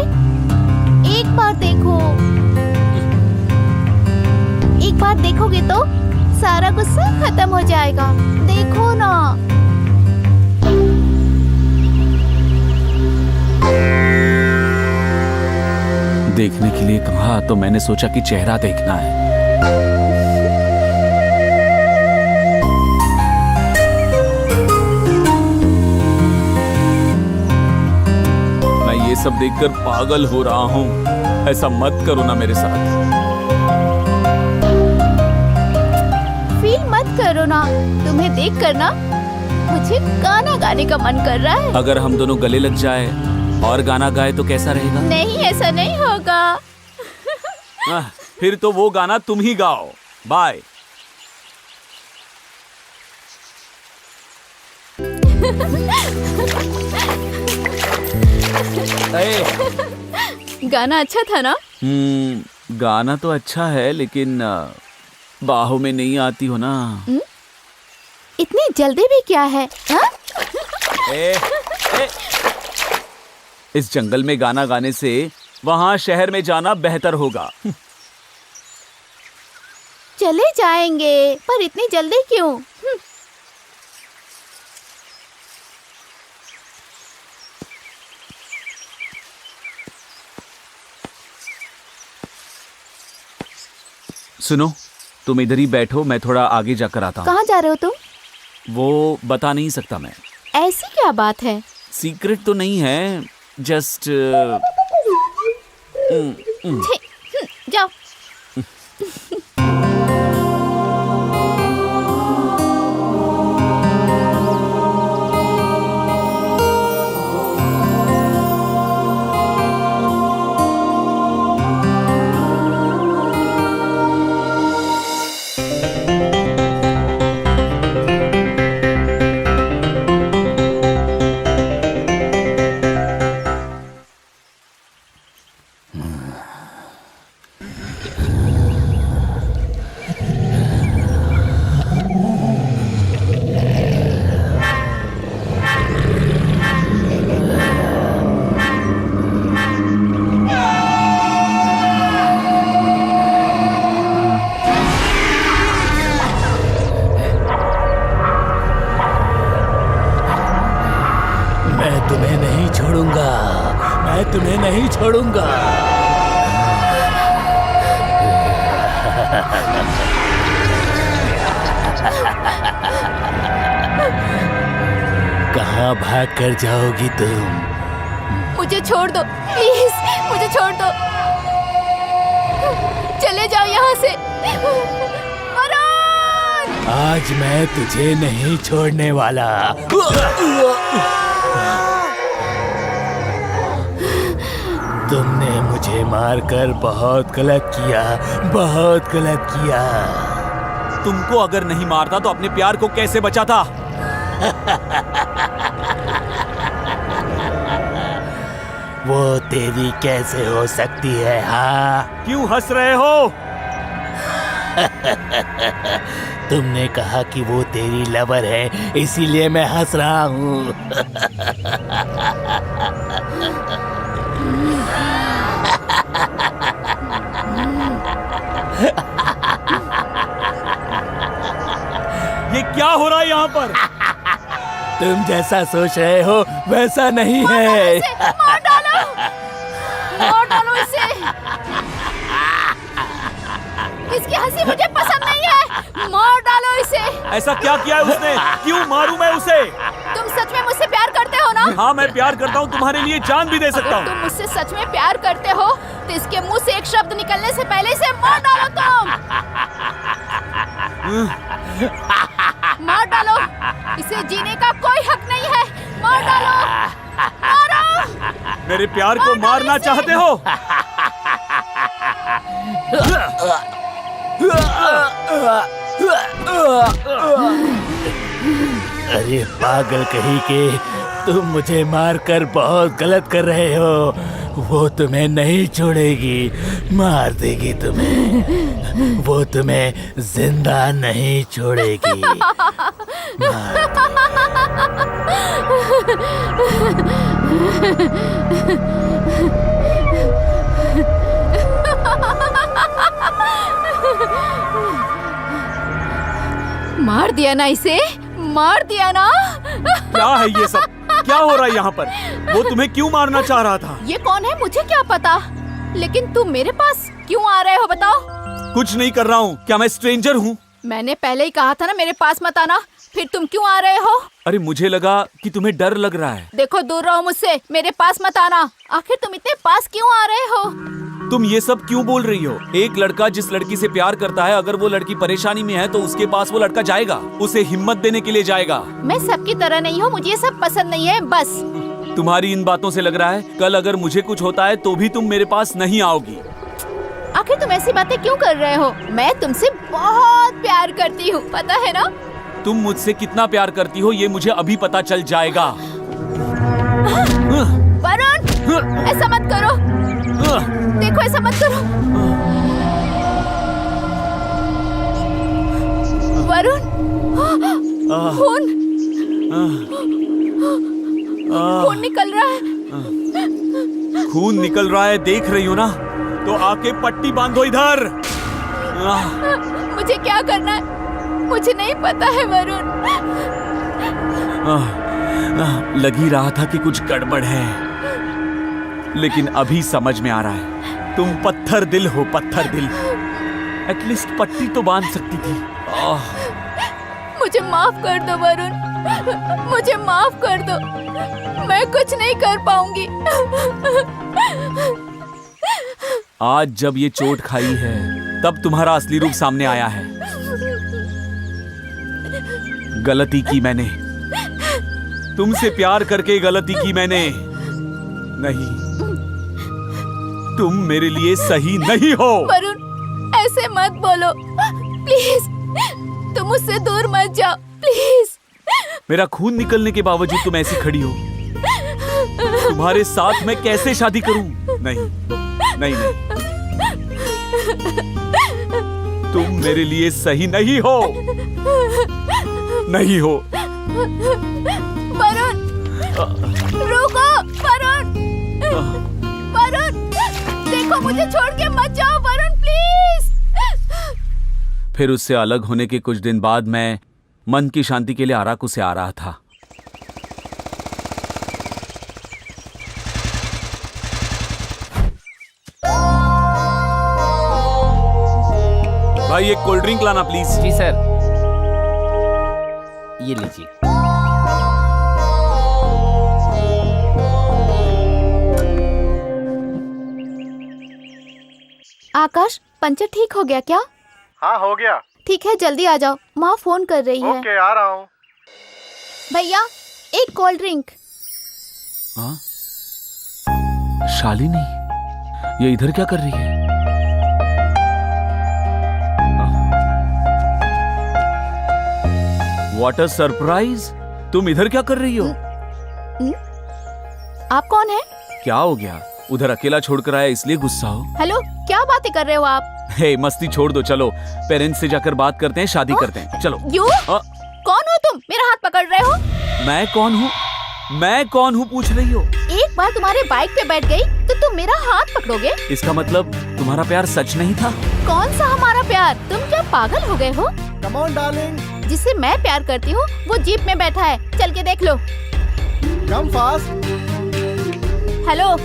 एक बार देखो, एक बार देखोगे तो सारा गुस्सा खत्म हो जाएगा। देखो ना। देखने के लिए कहा तो मैंने सोचा कि चेहरा देखना है। मैं ये सब देखकर पागल हो रहा हूँ। ऐसा मत करो ना मेरे साथ। फील मत करो ना, तुम्हें देख कर ना मुझे गाना गाने का मन कर रहा है। अगर हम दोनों गले लग जाए और गाना गाए तो कैसा रहेगा? नहीं, ऐसा नहीं होगा। फिर तो वो गाना तुम ही गाओ। बाय। गाना अच्छा था ना? गाना तो अच्छा है, लेकिन बाहों में नहीं आती हो ना। इतनी जल्दी भी क्या है? हाँ? इस जंगल में गाना गाने से वहां शहर में जाना बेहतर होगा। चले जाएंगे, पर इतनी जल्दी क्यों? सुनो, तुम इधर ही बैठो, मैं थोड़ा आगे जाकर आता हूँ। कहाँ जा रहे हो तुम? वो बता नहीं सकता मैं। ऐसी क्या बात है? सीक्रेट तो नहीं है, जस्ट जाओ। मैं तुम्हें नहीं छोड़ूंगा, मैं तुम्हें नहीं छोड़ूंगा। कहाँ भाग कर जाओगी तुम? मुझे छोड़ दो प्लीज, मुझे छोड़ दो, चले जाओ यहाँ से। वरुण! आज मैं तुझे नहीं छोड़ने वाला। तुमने मुझे मारकर बहुत गलत किया, बहुत गलत किया। तुमको अगर नहीं मारता तो अपने प्यार को कैसे बचाता? वो तेरी कैसे हो सकती है? हाँ, क्यों हंस रहे हो? तुमने कहा कि वो तेरी लवर है, इसीलिए मैं हंस रहा हूँ। ये क्या हो रहा है यहाँ पर? तुम जैसा सोच रहे हो वैसा नहीं है। मार डालो, मार डालो इसे। इसकी हंसी मुझे पसंद नहीं है, मार डालो इसे। ऐसा क्या किया है उसने? क्यों मारूं मैं उसे? तुम सच में मुझसे प्यार करते हो ना? हाँ, मैं प्यार करता हूँ, तुम्हारे लिए जान भी दे सकता तुम हूँ। मुझसे सच में प्यार करते हो तो इसके मुंह से एक शब्द निकलने से पहले इसे मार डालो तुम। मार डालो, इसे जीने का कोई हक नहीं है। मार डालो, मारो। मेरे प्यार को मारना चाहते हो? अरे पागल कहीं के, तुम मुझे मारकर बहुत गलत कर रहे हो। वो तुम्हें नहीं छोड़ेगी, मार देगी तुम्हें। वो तुम्हें जिंदा नहीं छोड़ेगी। मार दिया ना इसे, मार दिया ना। क्या है ये सब? क्या हो रहा है यहाँ पर? वो तुम्हें क्यों मारना चाह रहा था? ये कौन है मुझे क्या पता, लेकिन तुम मेरे पास क्यों आ रहे हो बताओ? कुछ नहीं कर रहा हूँ। क्या मैं स्ट्रेंजर हूँ? मैंने पहले ही कहा था ना मेरे पास मत आना, फिर तुम क्यों आ रहे हो? अरे मुझे लगा कि तुम्हें डर लग रहा है। देखो दूर रहो मुझसे, मेरे पास मत आना। आखिर तुम इतने पास क्यों आ रहे हो? तुम ये सब क्यों बोल रही हो? एक लड़का जिस लड़की से प्यार करता है, अगर वो लड़की परेशानी में है तो उसके पास वो लड़का जाएगा, उसे हिम्मत देने के लिए जाएगा। मैं सबकी तरह नहीं हूँ, मुझे ये सब पसंद नहीं है बस। तुम्हारी इन बातों से लग रहा है कल अगर मुझे कुछ होता है तो भी तुम मेरे पास नहीं आओगी। आखिर तुम ऐसी बातें क्यों कर रहे हो? मैं तुमसे बहुत प्यार करती हूँ, पता है ना? तुम मुझसे कितना प्यार करती हो ये मुझे अभी पता चल जाएगा। वरुण, ऐसा मत करो। देखो ऐसा मत करो। वरुण, खून, खून निकल रहा है। खून निकल रहा है, देख रही हो ना? तो आके पट्टी बांधो इधर। मुझे क्या करना है मुझे नहीं पता है वरुण। लग ही रहा था कि कुछ गड़बड़ है, लेकिन अभी समझ में आ रहा है तुम पत्थर दिल हो, पत्थर दिल। एटलीस्ट पट्टी तो बांध सकती थी। मुझे माफ कर दो वरुण, मुझे माफ कर दो। मैं कुछ नहीं कर पाऊंगी। आज जब ये चोट खाई है तब तुम्हारा असली रूप सामने आया है। गलती की मैंने, तुमसे प्यार करके गलती की मैंने। नहीं, तुम मेरे लिए सही नहीं हो। वरुण, ऐसे मत बोलो प्लीज, तुम मुझसे दूर मत जाओ प्लीज। मेरा खून निकलने के बावजूद तुम ऐसी खड़ी हो। तुम्हारे साथ मैं कैसे शादी करूं? नहीं नहीं नहीं, तुम मेरे लिए सही नहीं हो, नहीं हो। वरुण, रुको वरुण, वरुण, देखो मुझे छोड़ के मत जाओ वरुण प्लीज। फिर उससे अलग होने के कुछ दिन बाद मैं मन की शांति के लिए अराकू से आ रहा था। भाई एक कोल्ड ड्रिंक लाना प्लीज। जी सर, ये लीजिए। आकाश, पंचर ठीक हो गया क्या? हाँ हो गया। ठीक है, जल्दी आ जाओ, माँ फोन कर रही है। ओके आ रहा हूँ। भैया, एक कोल्ड ड्रिंक। हाँ? शालिनी, ये इधर क्या कर रही है? What a surprise! तुम इधर क्या कर रही हो? आप कौन है? क्या हो गया? उधर अकेला छोड़कर आया इसलिए गुस्सा हो? हेलो, क्या बातें कर रहे हो आप? हे, मस्ती छोड़ दो, चलो पेरेंट्स से जाकर बात करते हैं, शादी करते हैं, चलो। क्यों? कौन हो तुम? मेरा हाथ पकड़ रहे हो? मैं कौन हूँ? मैं कौन हूँ पूछ रही हो? एक बार तुम्हारे बाइक पे बैठ गई तो तुम मेरा हाथ पकड़ोगे? इसका मतलब तुम्हारा प्यार सच नहीं था? कौन सा हमारा प्यार? तुम क्या पागल हो गए हो? कम ऑन डार्लिंग, जिससे मैं प्यार करती हूँ वो जीप में बैठा है, चल के देख लो। Come fast. हेलो,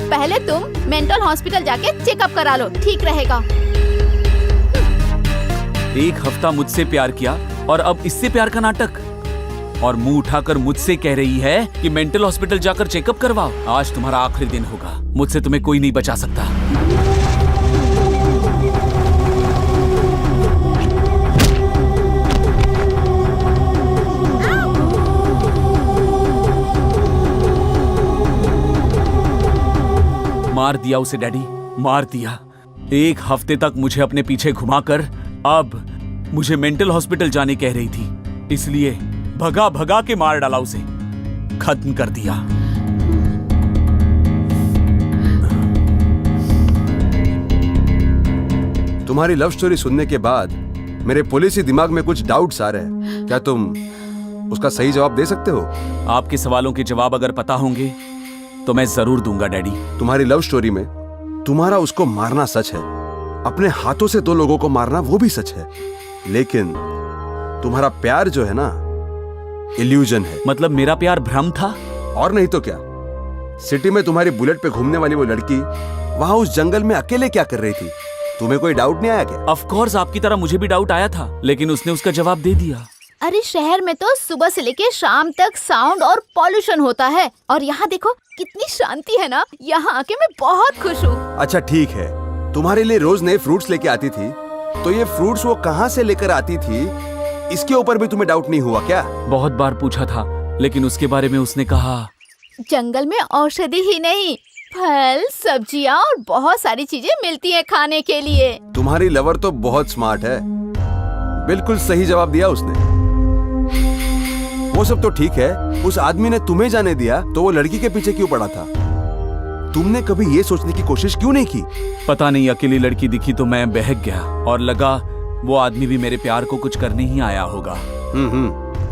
पहले तुम मेंटल हॉस्पिटल जाके चेकअप करा लो, ठीक रहेगा। एक हफ्ता मुझसे प्यार किया और अब इससे प्यार का नाटक, और मुंह उठाकर मुझसे कह रही है कि मेंटल हॉस्पिटल जाकर चेकअप करवाओ। आज तुम्हारा आखिरी दिन होगा, मुझसे तुम्हें कोई नहीं बचा सकता। मार दिया उसे डैडी, मार दिया। एक हफ्ते तक मुझे अपने पीछे घुमाकर अब मुझे मेंटल हॉस्पिटल जाने कह रही थी, इसलिए भगा भगा के मार डाला उसे, खत्म कर दिया। तुम्हारी लव स्टोरी सुनने के बाद मेरे पुलिस दिमाग में कुछ डाउट्स आ रहे हैं। क्या तुम उसका सही जवाब दे सकते हो? आपके सवालों के जवाब अगर पता होंगे तो मैं जरूर दूंगा डैडी। तुम्हारी लव स्टोरी में तुम्हारा उसको मारना सच है, अपने हाथों से 2 लोगों को मारना वो भी सच है, लेकिन तुम्हारा प्यार जो है ना, इल्यूजन है। मतलब मेरा प्यार भ्रम था? और नहीं तो क्या। सिटी में तुम्हारी बुलेट पे घूमने वाली वो लड़की वहां उस जंगल में अकेले क्या कर रही थी? तुम्हें कोई डाउट नहीं आया क्या? ऑफ कोर्स आपकी तरह मुझे भी डाउट आया था, लेकिन उसने उसका जवाब दे दिया। अरे शहर में तो सुबह से लेके शाम तक साउंड और पॉल्यूशन होता है, और यहाँ देखो कितनी शांति है ना। यहाँ आके मैं बहुत खुश हूँ। अच्छा ठीक है, तुम्हारे लिए रोज नए फ्रूट्स लेके आती थी, तो ये फ्रूट्स वो कहाँ से लेकर आती थी, इसके ऊपर भी तुम्हें डाउट नहीं हुआ क्या? बहुत बार पूछा था, लेकिन उसके बारे में उसने कहा जंगल में औषधि ही नहीं, फल, सब्जियाँ और बहुत सारी चीजें मिलती हैं खाने के लिए। तुम्हारी लवर तो बहुत स्मार्ट है, बिल्कुल सही जवाब दिया उसने। वो सब तो ठीक है, उस आदमी ने तुम्हें जाने दिया तो वो लड़की के पीछे क्यों पड़ा था? तुमने कभी ये सोचने की कोशिश क्यों नहीं की? पता नहीं, अकेली लड़की दिखी तो मैं बहक गया और लगा वो आदमी भी मेरे प्यार को कुछ करने ही आया होगा।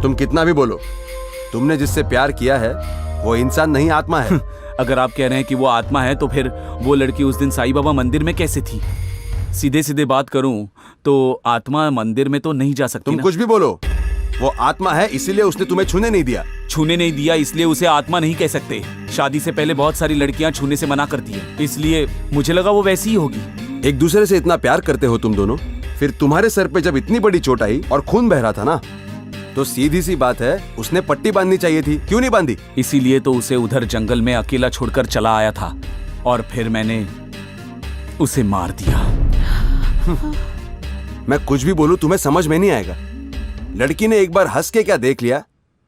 तुम कितना भी बोलो, तुमने जिससे प्यार किया है वो इंसान नहीं, आत्मा है। अगर आप कह रहे हैं कि वो आत्मा है तो फिर वो लड़की उस दिन साईं बाबा मंदिर में कैसे थी? सीधे सीधे बात करूं तो आत्मा मंदिर में तो नहीं जा सकती तुम ना? कुछ भी बोलो, वो आत्मा है इसीलिए उसने तुम्हें छूने नहीं दिया। छूने नहीं दिया इसलिए उसे आत्मा नहीं कह सकते। शादी से पहले बहुत सारी लड़कियां छूने से मना करती है, इसलिए मुझे लगा वो वैसी ही होगी। एक दूसरे से इतना प्यार करते हो तुम दोनों, फिर तुम्हारे सर पे जब इतनी बड़ी चोट आई और खून बह रहा था ना, तो सीधी सी बात है उसने पट्टी बांधनी चाहिए थी, क्यों नहीं बांधी? इसीलिए तो उसे उधर जंगल में अकेला छोड़कर चला आया था, और फिर मैंने उसे मार दिया। मैं कुछ भी बोलूं तुम्हें समझ में नहीं आएगा। लड़की ने एक बार हंस के क्या देख लिया,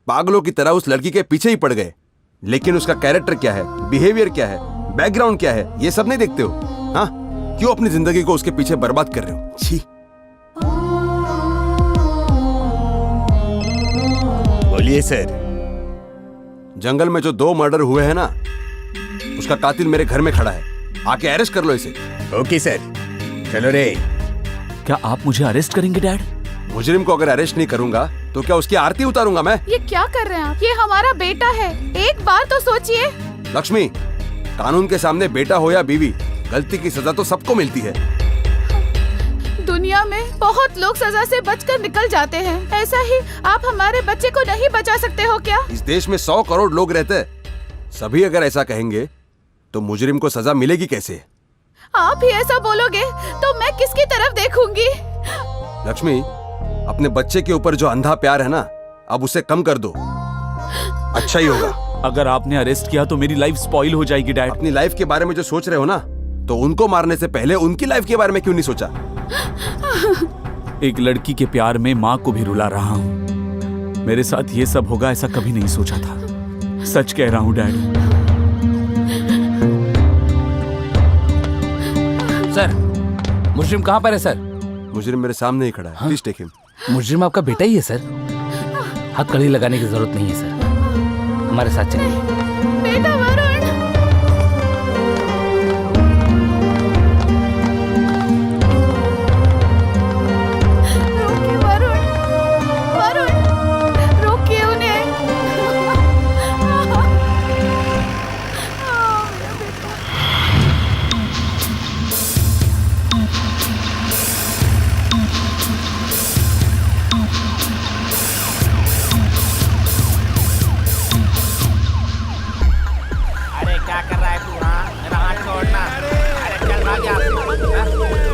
पागलों की तरह उस लड़की के पीछे ही पड़ गए, लेकिन उसका कैरेक्टर क्या है, बिहेवियर क्या है, बैकग्राउंड क्या है, ये सब नहीं देखते हो? हाँ, क्यों अपनी जिंदगी को उसके पीछे बर्बाद कर रहे हो? छी। बोलिए सर। जंगल में जो 2 मर्डर हुए हैं ना, उसका कातिल मेरे घर में खड़ा है, आके अरेस्ट कर लो इसे। ओके सर, चलो रे। क्या आप मुझे अरेस्ट करेंगे डैड? मुजरिम को अगर अरेस्ट नहीं करूंगा तो क्या उसकी आरती उतारूंगा मैं? ये क्या कर रहे हैं आप? ये हमारा बेटा है, एक बार तो सोचिए। लक्ष्मी, कानून के सामने बेटा हो या बीवी, गलती की सजा तो सबको मिलती है। दुनिया में बहुत लोग सजा से बचकर निकल जाते हैं, ऐसा ही आप हमारे बच्चे को नहीं बचा सकते हो क्या? इस देश में 100 करोड़ लोग रहते हैं, सभी अगर ऐसा कहेंगे तो मुजरिम को सजा मिलेगी कैसे? आप ही ऐसा बोलोगे तो मैं किसकी तरफ देखूंगी? लक्ष्मी, अपने बच्चे के ऊपर जो अंधा प्यार है ना, अब उसे कम कर दो, अच्छा ही होगा। अगर आपने अरेस्ट किया तो मेरी लाइफ स्पॉइल हो जाएगी डैड। अपनी लाइफ के बारे में जो सोच रहे हो ना, तो उनको मारने से पहले उनकी लाइफ के बारे में क्यों नहीं सोचा? एक लड़की के प्यार में माँ को भी रुला रहा हूँ। मेरे साथ ये सब होगा ऐसा कभी नहीं सोचा था। सच कह रहा हूँ डैड। सर, मुजरिम कहाँ पर है सर? मुजरिम मेरे सामने ही खड़ा है। Please take him. मुजरिम आपका बेटा ही है सर। हथकड़ी लगाने की जरूरत नहीं है सर, हमारे साथ चलिए। बेटा वरुण, रोकिए वरुण, वरुण, रोकिए उन्हें। मेरा बेटा। अरे क्या कर रहा है तू? हाँ, मेरा हाथ छोड़ना। अरे चल भाग यहाँ से।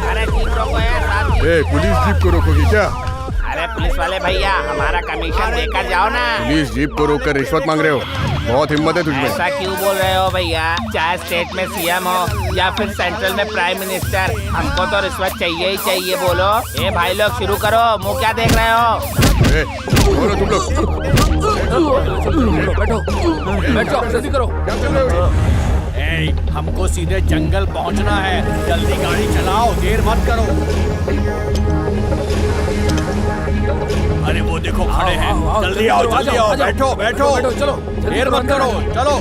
अरे जीप रोको यार, साथ जीप। ए, पुलिस जीप को रोकोगी क्या? अरे पुलिस वाले भैया, हमारा कमीशन देकर जाओ ना। पुलिस जीप को रोककर रिश्वत मांग रहे हो? बहुत हिम्मत है तुझमें। ऐसा क्यों बोल रहे हो भैया? चाहे स्टेट में सीएम हो या फिर सेंट्रल में प्राइम मिनिस्टर, हमको तो रिश्वत चाहिए ही चाहिए। बोलो ए भाई लोग, शुरू करो। मुंह क्या देख रहे हो? ए, बोलो तुम लोग। बैठो बैठो, जल्दी करो। क्या चल रहे हो? हमको सीधे जंगल पहुंचना है, जल्दी गाड़ी चलाओ, देर मत करो। अरे वो देखो खड़े हैं, जल्दी आओ, जल्दी आओ, बैठो बैठो, चलो, देर मत करो, चलो।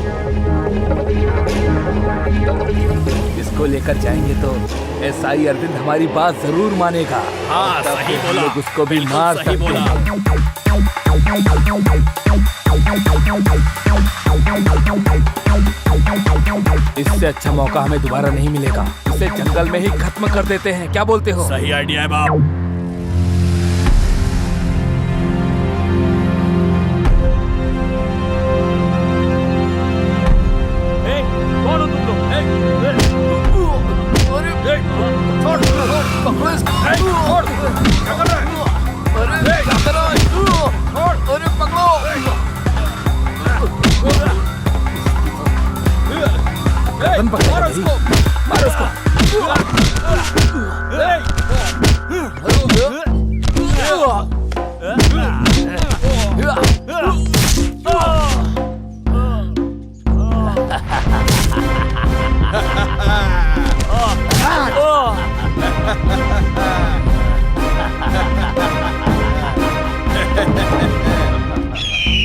इसको लेकर जाएंगे तो एसआई अरविंद हमारी बात जरूर मानेगा। हाँ सही बोला, लोग उसको भी बिल्कुल मार सही सकते बोला। इससे अच्छा मौका हमें दोबारा नहीं मिलेगा। इसे जंगल में ही खत्म कर देते हैं, क्या बोलते हो? सही आइडिया है बाप।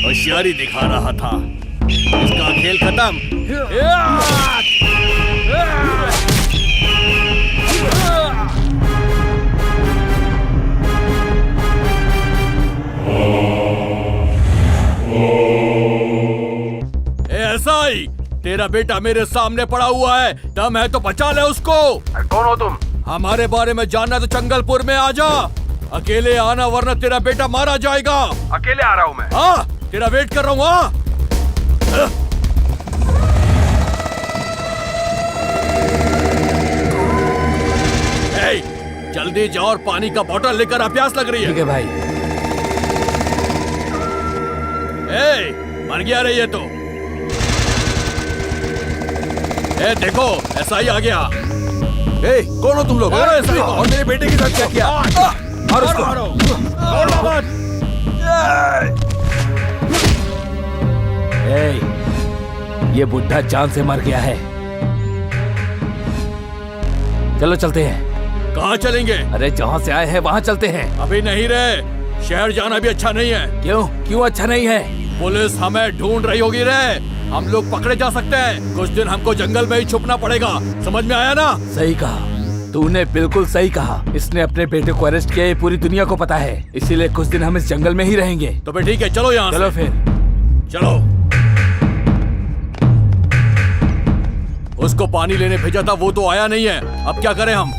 होशियारी दिखा रहा था, इसका खेल खत्म। ऐसा ही तेरा बेटा मेरे सामने पड़ा हुआ है, दम है तो बचा ले उसको। कौन हो तुम? हमारे बारे में जानना तो जंगलपुर में आ जा। अकेले आना वरना तेरा बेटा मारा जाएगा। अकेले आ रहा हूँ मैं। हाँ, तेरा वेट कर रहा हूँ। हाँ जल्दी जाओ और पानी का बोतल लेकर आ, प्यास लग रही है। ठीक है भाई। मर गया रे ये तो। देखो ऐसा ही आ गया। कौन हो तुम लोग? और मेरे बेटे के साथ क्या किया? और उसको ये बुढ़ा जान से मर गया है। चलो चलते हैं। कहाँ चलेंगे? अरे जहाँ से आए हैं वहाँ चलते हैं। अभी नहीं रे, शहर जाना भी अच्छा नहीं है। क्यों क्यों अच्छा नहीं है? पुलिस हमें ढूंढ रही होगी रे, हम लोग पकड़े जा सकते हैं। कुछ दिन हमको जंगल में ही छुपना पड़ेगा, समझ में आया ना? सही कहा तूने, बिल्कुल सही कहा। इसने अपने बेटे को अरेस्ट किया, ये पूरी दुनिया को पता है, इसीलिए कुछ दिन हम इस जंगल में ही रहेंगे। तो फिर ठीक है, चलो यहाँ चलो फिर चलो। उसको पानी लेने भेजा था, वो तो आया नहीं है, अब क्या करें हम?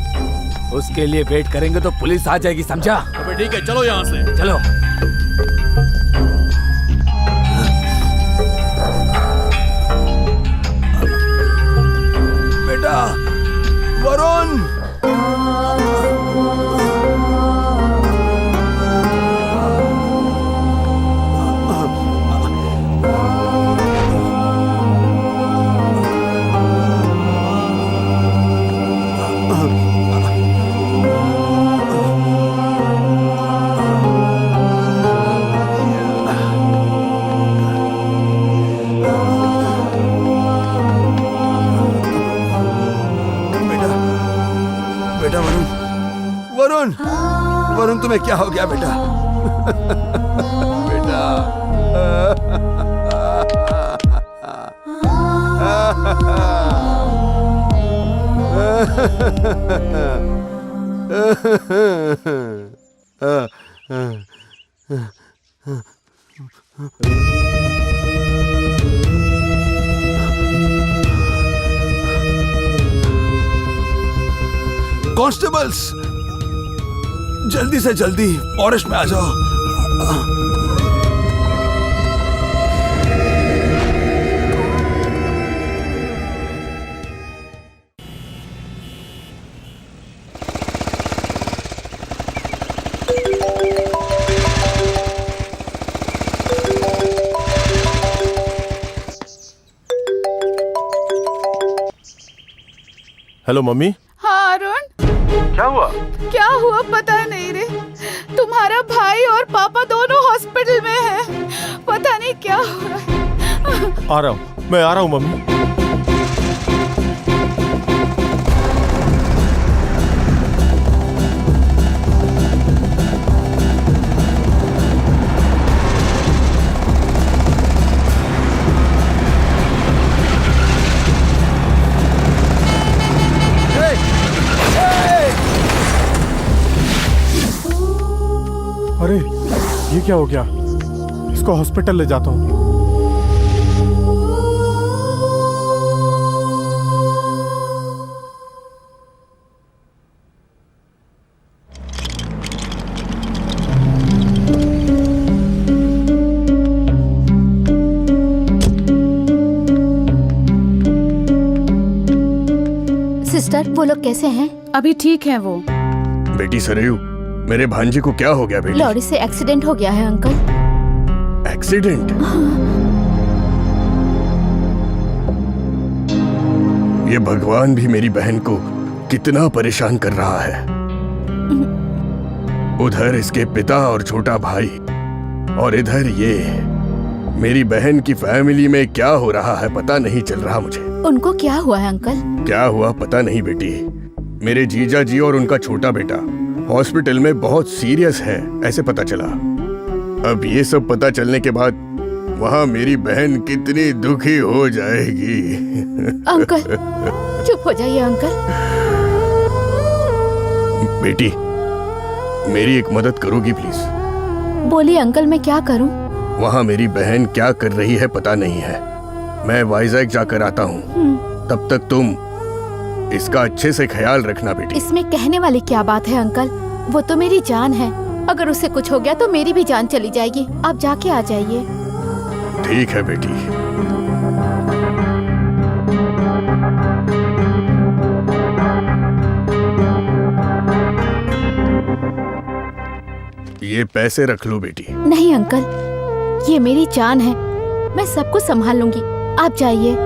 उसके लिए वेट करेंगे तो पुलिस आ जाएगी, समझा? तो फिर ठीक है, चलो यहाँ से। चलो। बेटा वरुण, वरुण, वरुण तुम्हें क्या हो गया बेटा? बेटा कांस्टेबल्स, जल्दी से जल्दी फॉरेस्ट में आ जाओ। Hello mummy. हाँ अरुण, क्या हुआ? क्या हुआ पता नहीं रे। तुम्हारा भाई और पापा दोनों हॉस्पिटल में हैं। पता नहीं क्या हो रहा है। आ रहा हूँ, मैं आ रहा हूँ मम्मी। अरे ये क्या हो गया? इसको हॉस्पिटल ले जाता हूँ। सिस्टर, वो लोग कैसे हैं? अभी ठीक है वो। बेटी सरयू, मेरे भांजे को क्या हो गया बेटी? लॉरी से एक्सीडेंट हो गया है अंकल। एक्सीडेंट? ये भगवान भी मेरी बहन को कितना परेशान कर रहा है। उधर इसके पिता और छोटा भाई, और इधर ये मेरी बहन की फैमिली में क्या हो रहा है पता नहीं चल रहा मुझे। उनको क्या हुआ है अंकल? क्या हुआ पता नहीं बेटी। मेरे जीजा जी और उनका छोटा बेटा हॉस्पिटल में बहुत सीरियस है, ऐसे पता चला। अब ये सब पता चलने के बाद वहाँ मेरी बहन कितनी दुखी हो जाएगी। अंकल चुप हो जाइए अंकल। बेटी, मेरी एक मदद करोगी प्लीज? बोलिए अंकल, मैं क्या करूं? वहाँ मेरी बहन क्या कर रही है पता नहीं है। मैं वाइजैक जाकर आता हूँ, तब तक तुम इसका अच्छे से ख्याल रखना बेटी। इसमें कहने वाली क्या बात है अंकल? वो तो मेरी जान है। अगर उसे कुछ हो गया तो मेरी भी जान चली जाएगी। आप जाके आ जाइए। ठीक है बेटी। ये पैसे रख लो बेटी। नहीं अंकल, ये मेरी जान है। मैं सब कुछ संभाल लूंगी। आप जाइए।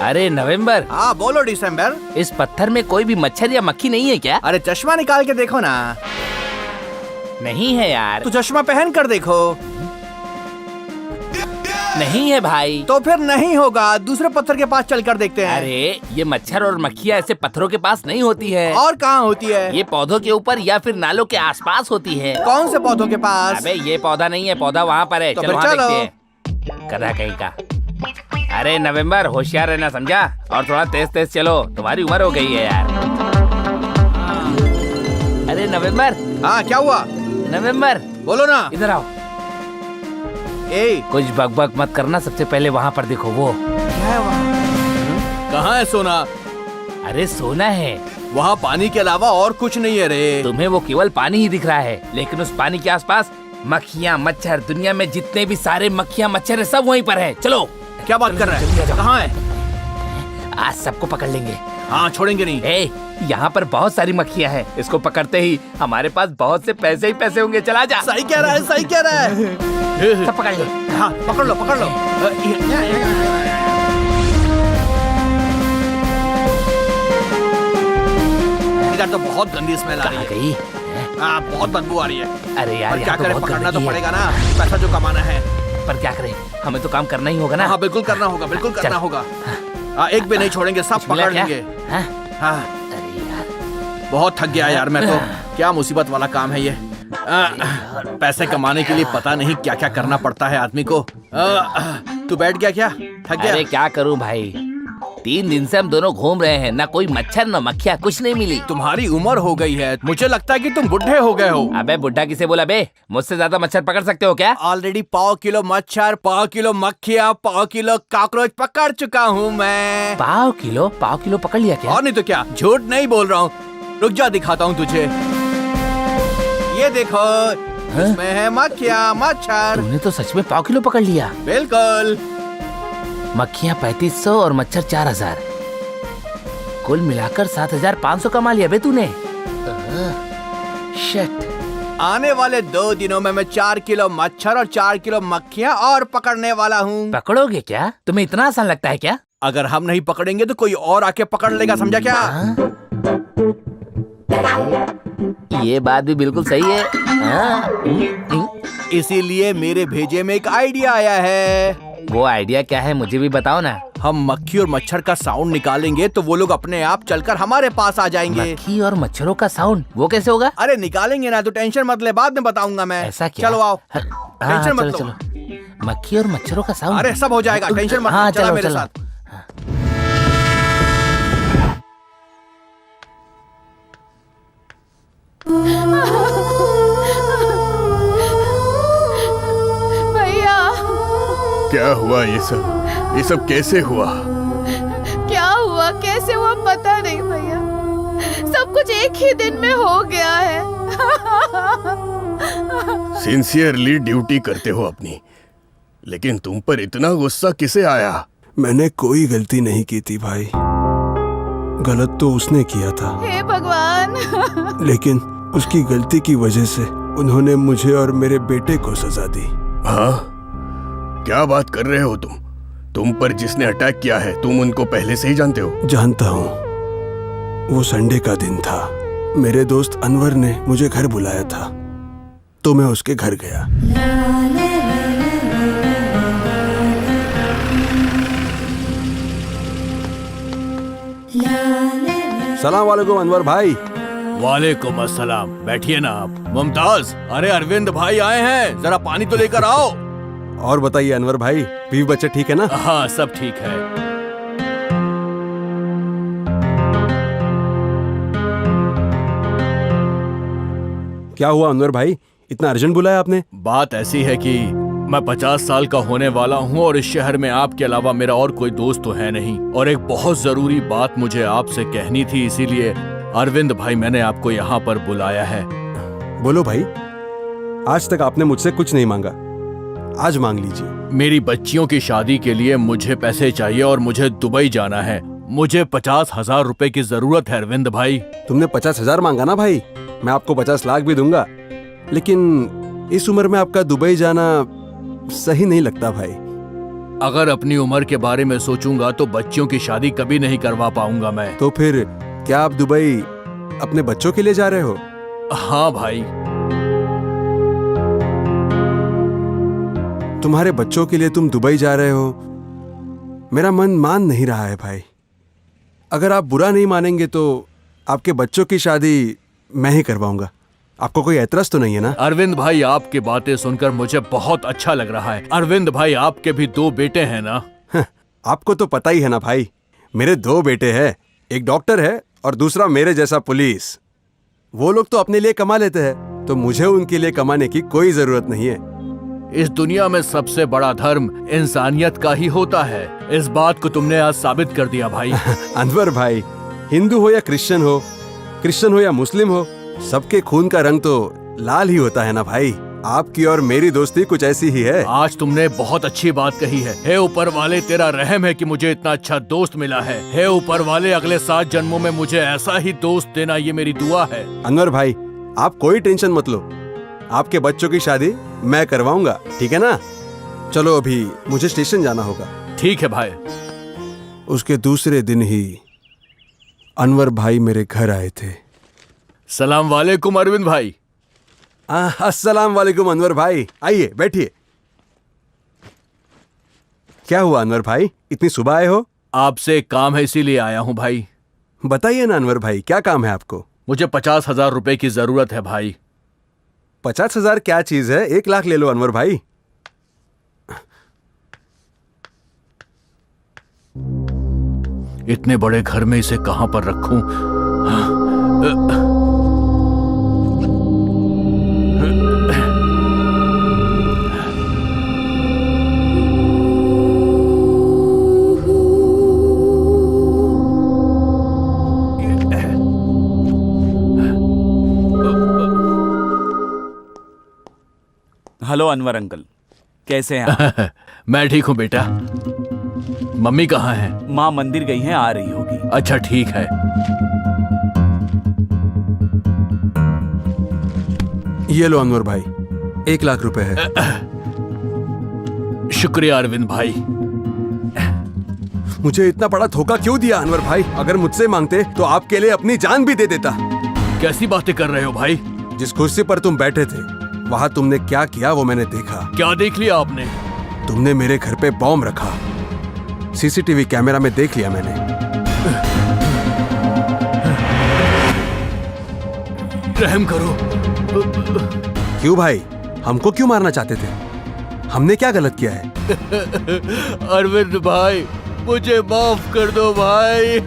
अरे नवंबर। हाँ बोलो दिसंबर। इस पत्थर में कोई भी मच्छर या मक्खी नहीं है क्या? अरे चश्मा निकाल के देखो ना। नहीं है यार। तो चश्मा पहन कर देखो। नहीं है भाई। तो फिर नहीं होगा, दूसरे पत्थर के पास चलकर देखते हैं। अरे ये मच्छर और मक्खियाँ ऐसे पत्थरों के पास नहीं होती है। और कहाँ होती है? ये पौधों के ऊपर या फिर नालों के आसपास होती है। कौन से पौधों के पास? अबे ये पौधा नहीं है, पौधा वहाँ पर है। तो चलो फिर वहाँ चलो। देखते हैं। गधा कहीं का। अरे नवंबर, होशियार रहना समझा, और थोड़ा तेज तेज चलो, तुम्हारी उम्र हो गई है यार। अरे नवंबर। हाँ क्या हुआ? नवंबर बोलो ना। इधर आओ। ए कुछ बकबक मत करना, सबसे पहले वहाँ पर देखो। वो क्या है वहाँ? कहाँ है सोना? अरे सोना है। वहाँ पानी के अलावा और कुछ नहीं है रे। तुम्हें वो केवल पानी ही दिख रहा है, लेकिन उस पानी के आसपास मक्खियाँ मच्छर, दुनिया में जितने भी सारे मक्खियाँ मच्छर है सब वहीं पर है। चलो। क्या बात कर रहा है? कहाँ है? आज सबको पकड़ लेंगे। हाँ छोड़ेंगे नहीं। ए, यहाँ पर बहुत सारी मक्खियाँ हैं। इसको पकड़ते ही हमारे पास बहुत से पैसे ही पैसे होंगे। चला जा। सही कह रहा है, सही कह रहा है। सब पकड़ लो। हाँ पकड़ लो, पकड़ लो। यार तो बहुत गंदी स्मेल आ रही कहाँ है। गई? बहुत बदबू आ रही है। अरे यार, पर क्या यहाँ तो करें, बहुत पकड़ना तो गंदगी है। पड़ेगा ना, पैसा जो कमाना है। पर क्या करें, हमें तो काम करना ही होगा ना। हाँ बिल्कुल करना होगा, बिल्कुल चल। करना होगा। एक भी नहीं छोड़ेंगे, सब कुछ मिला पकड़ क्या? लेंगे। हाँ? हाँ अरे यार, बहुत थक गया यार मैं तो। क्या मुसीबत वाला काम है ये। पैसे कमाने के लिए पता नहीं क्या क्या करना पड़ता है आदमी को। तू बैठ गया क्या? थक गया? अरे क्या करूं भाई, 3 दिन से हम दोनों घूम रहे हैं, ना कोई मच्छर ना मक्खियाँ, कुछ नहीं मिली। तुम्हारी उम्र हो गई है, मुझे लगता है कि तुम बुढ़े हो गए हो। अबे बुड्ढा किसे बोला बे? मुझसे ज्यादा मच्छर पकड़ सकते हो क्या? ऑलरेडी 1.5 किलो मच्छर, 1.5 किलो मक्खियाँ, 1.5 किलो कॉकरोच पकड़ चुका हूँ मैं। 1.5 किलो पकड़ लिया क्या? और नहीं तो क्या, झूठ नहीं बोल रहा हूँ। रुक जा, दिखाता हूँ तुझे। ये देखो, इसमें है मक्खियाँ, मच्छर। तूने तो सच में 1.5 किलो पकड़ लिया। बिल्कुल। मक्खियाँ 3500 और मच्छर 4000, कुल मिलाकर 7500 कमा लिया बे तूने। शिट। आने वाले 2 दिनों में मैं 4 किलो मच्छर और 4 किलो मक्खियाँ और पकड़ने वाला हूँ। पकड़ोगे क्या? तुम्हें इतना आसान लगता है क्या? अगर हम नहीं पकड़ेंगे तो कोई और आके पकड़ लेगा, समझा क्या? हाँ? ये बात भी बिल्कुल सही है। हाँ? इसीलिए मेरे भेजे में एक आइडिया आया है। वो आइडिया क्या है, मुझे भी बताओ ना। हम मक्खी और मच्छर का साउंड निकालेंगे तो वो लोग अपने आप चलकर हमारे पास आ जाएंगे। मक्खी और मच्छरों का साउंड, वो कैसे होगा? अरे निकालेंगे ना, तो टेंशन मत ले, बाद में बताऊंगा मैं। ऐसा क्या? चलो आओ, हाँ, टेंशन मत चलो लो। चलो। मक्खी और मच्छरों का साउंड। अरे सब हो जाएगा, टेंशन मत हाँ, लो, चला चलो मेरे चलो। साथ। भैया क्या हुआ ये सब कैसे हुआ? क्या हुआ, कैसे हुआ पता नहीं भैया, सब कुछ एक ही दिन में हो गया है। सिंसियरली ड्यूटी करते हो अपनी, लेकिन तुम पर इतना गुस्सा किसे आया? मैंने कोई गलती नहीं की थी भाई, गलत तो उसने किया था, हे भगवान। लेकिन उसकी गलती की वजह से उन्होंने मुझे और मेरे बेटे को सजा दी। हाँ? क्या बात कर रहे हो तुम पर जिसने अटैक किया है, तुम उनको पहले से ही जानते हो? जानता हूँ। वो संडे का दिन था, मेरे दोस्त अनवर ने मुझे घर बुलाया था, तो मैं उसके घर गया। सलाम वालेकुम अनवर भाई। वालेकुम अस्सलाम, बैठिए ना आप। मुमताज, अरे अरविंद भाई आए हैं, जरा पानी तो लेकर आओ। और बताइए अनवर भाई, बीवी बच्चे ठीक है ना? हाँ सब ठीक है। क्या हुआ अनवर भाई, इतना अर्जेंट बुलाया आपने? बात ऐसी है कि मैं 50 साल का होने वाला हूँ और इस शहर में आपके अलावा मेरा और कोई दोस्त तो है नहीं, और एक बहुत जरूरी बात मुझे आपसे कहनी थी, इसीलिए अरविंद भाई मैंने आपको यहाँ पर बुलाया है। बोलो भाई, आज तक आपने मुझसे कुछ नहीं मांगा, आज मांग लीजिए। मेरी बच्चियों की शादी के लिए मुझे पैसे चाहिए और मुझे दुबई जाना है। मुझे 50,000 रुपए की जरूरत है अरविंद भाई। तुमने 50,000 मांगा ना भाई, मैं आपको 50 लाख भी दूंगा, लेकिन इस उम्र में आपका दुबई जाना सही नहीं लगता भाई। अगर अपनी उम्र के बारे में सोचूंगा तो बच्चियों की शादी कभी नहीं करवा पाऊंगा मैं। तो फिर क्या आप दुबई अपने बच्चों के लिए जा रहे हो? हाँ भाई। तुम्हारे बच्चों के लिए तुम दुबई जा रहे हो, मेरा मन मान नहीं रहा है भाई। अगर आप बुरा नहीं मानेंगे तो आपके बच्चों की शादी मैं ही करवाऊंगा, आपको कोई एतराज तो नहीं है ना? अरविंद भाई, आपकी बातें सुनकर मुझे बहुत अच्छा लग रहा है। अरविंद भाई, आपके भी 2 बेटे हैं ना? आपको तो पता ही है ना भाई, मेरे 2 बेटे हैं, एक डॉक्टर है और दूसरा मेरे जैसा पुलिस। वो लोग तो अपने लिए कमा लेते हैं, तो मुझे उनके लिए कमाने की कोई जरूरत नहीं है। इस दुनिया में सबसे बड़ा धर्म इंसानियत का ही होता है। इस बात को तुमने आज साबित कर दिया भाई। अनवर भाई, हिंदू हो या क्रिश्चियन हो या मुस्लिम हो, सबके खून का रंग तो लाल ही होता है ना भाई। आपकी और मेरी दोस्ती कुछ ऐसी ही है। आज तुमने बहुत अच्छी बात कही है। हे ऊपर वाले, तेरा रहम है कि मुझे इतना अच्छा दोस्त मिला है। हे ऊपर वाले, अगले 7 जन्मों में मुझे ऐसा ही दोस्त देना, ये मेरी दुआ है। अनवर भाई, आप कोई टेंशन मत लो, आपके बच्चों की शादी मैं करवाऊंगा, ठीक है ना? चलो अभी मुझे स्टेशन जाना होगा। ठीक है भाई। उसके दूसरे दिन ही अनवर भाई मेरे घर आए थे। सलाम वालेकुम अरविंद भाई। अस्सलाम वालेकुम अनवर भाई, आइए बैठिए। क्या हुआ अनवर भाई, इतनी सुबह आए हो? आपसे एक काम है इसीलिए आया हूं भाई। बताइए ना अनवर भाई, क्या काम है आपको? मुझे 50,000 रुपए की जरूरत है भाई। 50,000 क्या चीज है, 1 लाख ले लो अनवर भाई। इतने बड़े घर में इसे कहां पर रखूं? हेलो अनवर अंकल, कैसे हैं आप? मैं ठीक हूं बेटा। मम्मी कहाँ है? माँ मंदिर गई हैं, आ रही होगी। अच्छा ठीक है। ये लो अनवर भाई, 1 लाख रुपए है। शुक्रिया अरविंद भाई। मुझे इतना बड़ा धोखा क्यों दिया अनवर भाई? अगर मुझसे मांगते तो आपके लिए अपनी जान भी दे देता। कैसी बातें कर रहे हो भाई? जिस कुर्सी पर तुम बैठे थे, वहां तुमने क्या किया वो मैंने देखा। क्या देख लिया आपने? तुमने मेरे घर पे बॉम्ब रखा, सीसीटीवी कैमरा में देख लिया मैंने। रहम करो। क्यों भाई, हमको क्यों मारना चाहते थे? हमने क्या गलत किया है? अरविंद भाई, मुझे माफ कर दो भाई।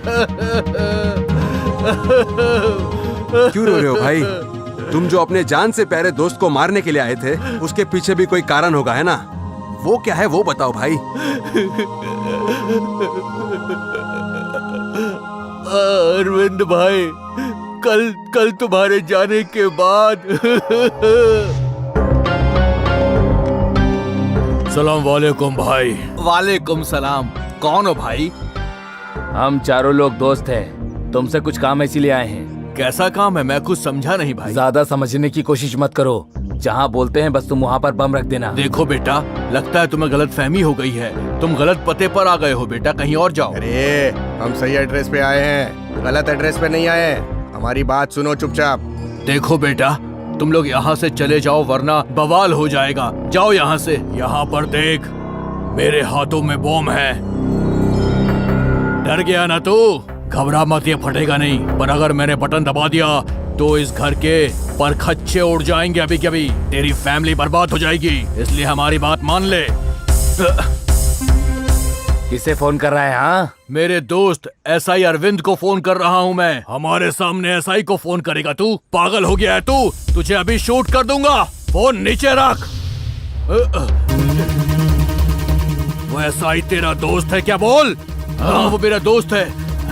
क्यों रो रहे हो भाई? तुम जो अपने जान से प्यारे दोस्त को मारने के लिए आए थे, उसके पीछे भी कोई कारण होगा, है ना? वो क्या है वो बताओ भाई। अरविंद भाई, कल तुम्हारे जाने के बाद। सलाम वालेकुम भाई। वालेकुम सलाम। कौन हो भाई? हम चारों लोग दोस्त हैं, तुमसे कुछ काम है इसीलिए आए हैं। कैसा काम है? मैं कुछ समझा नहीं भाई। ज्यादा समझने की कोशिश मत करो, जहाँ बोलते हैं बस तुम वहाँ पर बम रख देना। देखो बेटा, लगता है तुम्हें गलत फहमी हो गई है। तुम गलत पते पर आ गए हो बेटा, कहीं और जाओ। अरे हम सही एड्रेस पे आए हैं, गलत एड्रेस पे नहीं आए। हमारी बात सुनो चुपचाप। देखो बेटा, तुम लोग यहाँ से चले जाओ वरना बवाल हो जाएगा। जाओ यहाँ से। यहाँ पर देख, मेरे हाथों में बॉम्ब है। डर गया ना तू? घबरा मत, ये फटेगा नहीं। पर अगर मैंने बटन दबा दिया तो इस घर के परखच्चे उड़ जाएंगे अभी के अभी। तेरी फैमिली बर्बाद हो जाएगी, इसलिए हमारी बात मान ले। किसे फोन कर रहा है? हाँ, मेरे दोस्त एसआई अरविंद को फोन कर रहा हूँ मैं। हमारे सामने एसआई को फोन करेगा तू? पागल हो गया है तू? तुझे अभी शूट कर दूंगा। फोन नीचे रख। वो एसआई तेरा दोस्त है क्या? बोल। हाँ, वो मेरा दोस्त है,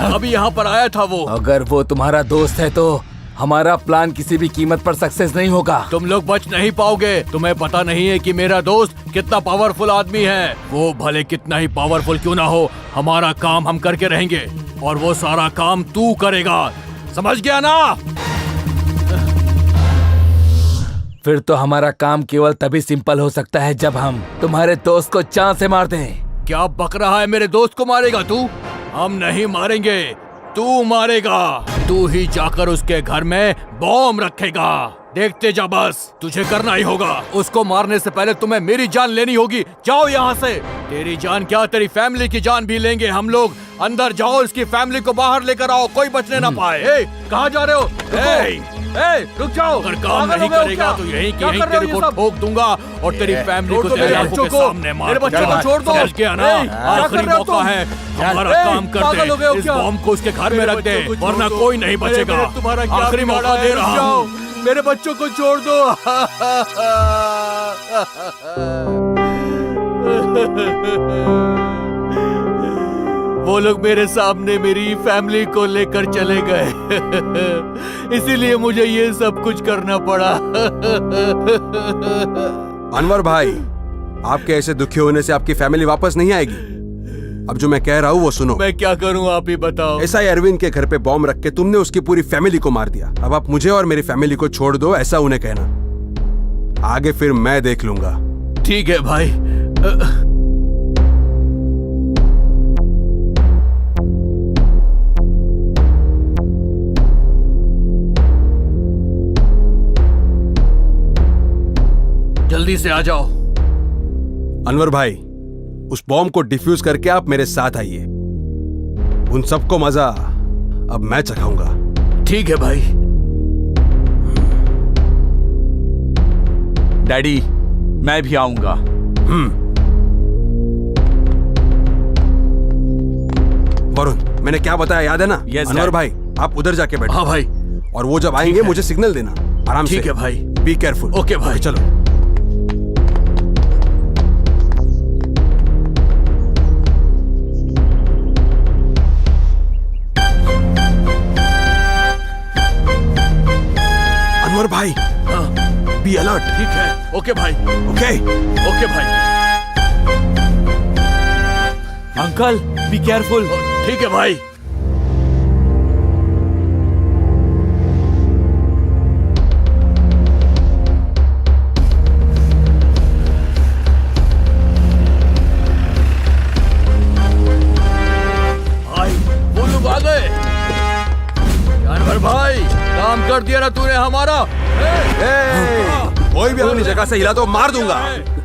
अभी यहाँ पर आया था वो। अगर वो तुम्हारा दोस्त है तो हमारा प्लान किसी भी कीमत पर सक्सेस नहीं होगा। तुम लोग बच नहीं पाओगे। तुम्हें पता नहीं है कि मेरा दोस्त कितना पावरफुल आदमी है। वो भले कितना ही पावरफुल क्यों ना हो, हमारा काम हम करके रहेंगे और वो सारा काम तू करेगा। समझ गया ना? फिर तो हमारा काम केवल तभी सिंपल हो सकता है जब हम तुम्हारे दोस्त को चांद से मार दें। क्या बक रहा है? मेरे दोस्त को मारेगा तू? हम नहीं मारेंगे, तू मारेगा। तू ही जाकर उसके घर में बॉम्ब रखेगा। देखते जा बस, तुझे करना ही होगा। उसको मारने से पहले तुम्हें मेरी जान लेनी होगी। जाओ यहाँ से। तेरी जान क्या, तेरी फैमिली की जान भी लेंगे हम लोग। अंदर जाओ, इसकी फैमिली को बाहर लेकर आओ, कोई बचने ना पाए। कहाँ जा रहे हो? रुक जाओ। अगर काम नहीं करेगा तो यहीं की यहीं तेरे को ठोक दूंगा और तेरी फैमिली को तेरे आंखों के सामने मार। मेरे बच्चों को छोड़ दो। समझ गया ना? आखिरी मौका है, हमारा काम कर दे। इस बॉम्ब को उसके घर में रख दे वरना कोई नहीं बचेगा। आखिरी मौका दे रहा हूँ। मेरे बच्चों को छोड़ दो। वो लोग मेरे सामने मेरी फैमिली को लेकर चले गए। इसीलिए मुझे ये सब कुछ करना पड़ा। अनवर भाई, आपके ऐसे दुखी होने से आपकी फैमिली वापस नहीं आएगी। अब जो मैं कह रहा हूँ वो सुनो। मैं क्या करूँ, आप ही बताओ। एसआई अरविंद के घर पे बॉम्ब रख के तुमने उसकी पूरी फैमिली को मार दिया। अब आप मुझे और मेरी फैमिली को छोड़ दो, ऐसा उन्हें कहना। आगे फिर मैं देख लूंगा। ठीक है भाई। जल्दी से आ जाओ। अनवर भाई, उस बॉम्ब को डिफ्यूज करके आप मेरे साथ आइए। उन सबको मजा अब मैं चखाऊंगा। ठीक है भाई। डैडी, मैं भी आऊंगा। वरुण, मैंने क्या बताया याद है ना? Yes, Anwar Dad. भाई, आप उधर जाके बैठो। हाँ भाई। और वो जब आएंगे मुझे सिग्नल देना, आराम से। ठीक है भाई। Be careful. ओके भाई। चलो। अनवर भाई, बी अलर्ट। ठीक है। ओके भाई। ओके। ओके भाई। Uncle, be careful. ठीक है भाई। भाई, वो लोग आ गए। जानवर भाई, काम कर दिया ना तूने हमारा। कोई भी अपनी जगह से हिला तो मार दूंगा।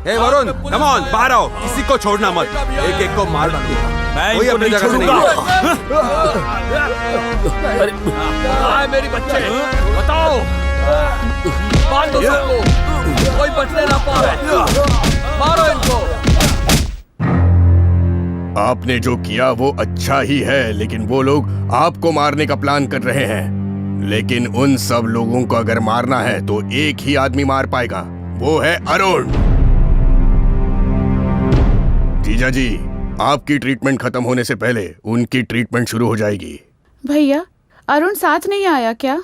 ए वरुण, कम ऑन, बाहर आओ। किसी को छोड़ना मत। एक एक को मार डालूंगा। मैं कोई इनको अपनी नहीं जगह से नहीं छोड़ूंगा। आए मेरी बच्चे, बताओ। बांध दो सबको, कोई बचने ना पाए। मारो इनको। आपने जो किया वो अच्छा ही है, लेकिन वो लोग आपको मारने का प्लान कर रहे हैं। लेकिन उन सब लोगों को अगर मारना है तो एक ही आदमी मार पाएगा, वो है अरुण। जीजा जी, आपकी ट्रीटमेंट खत्म होने से पहले उनकी ट्रीटमेंट शुरू हो जाएगी। भैया, अरुण साथ नहीं आया क्या?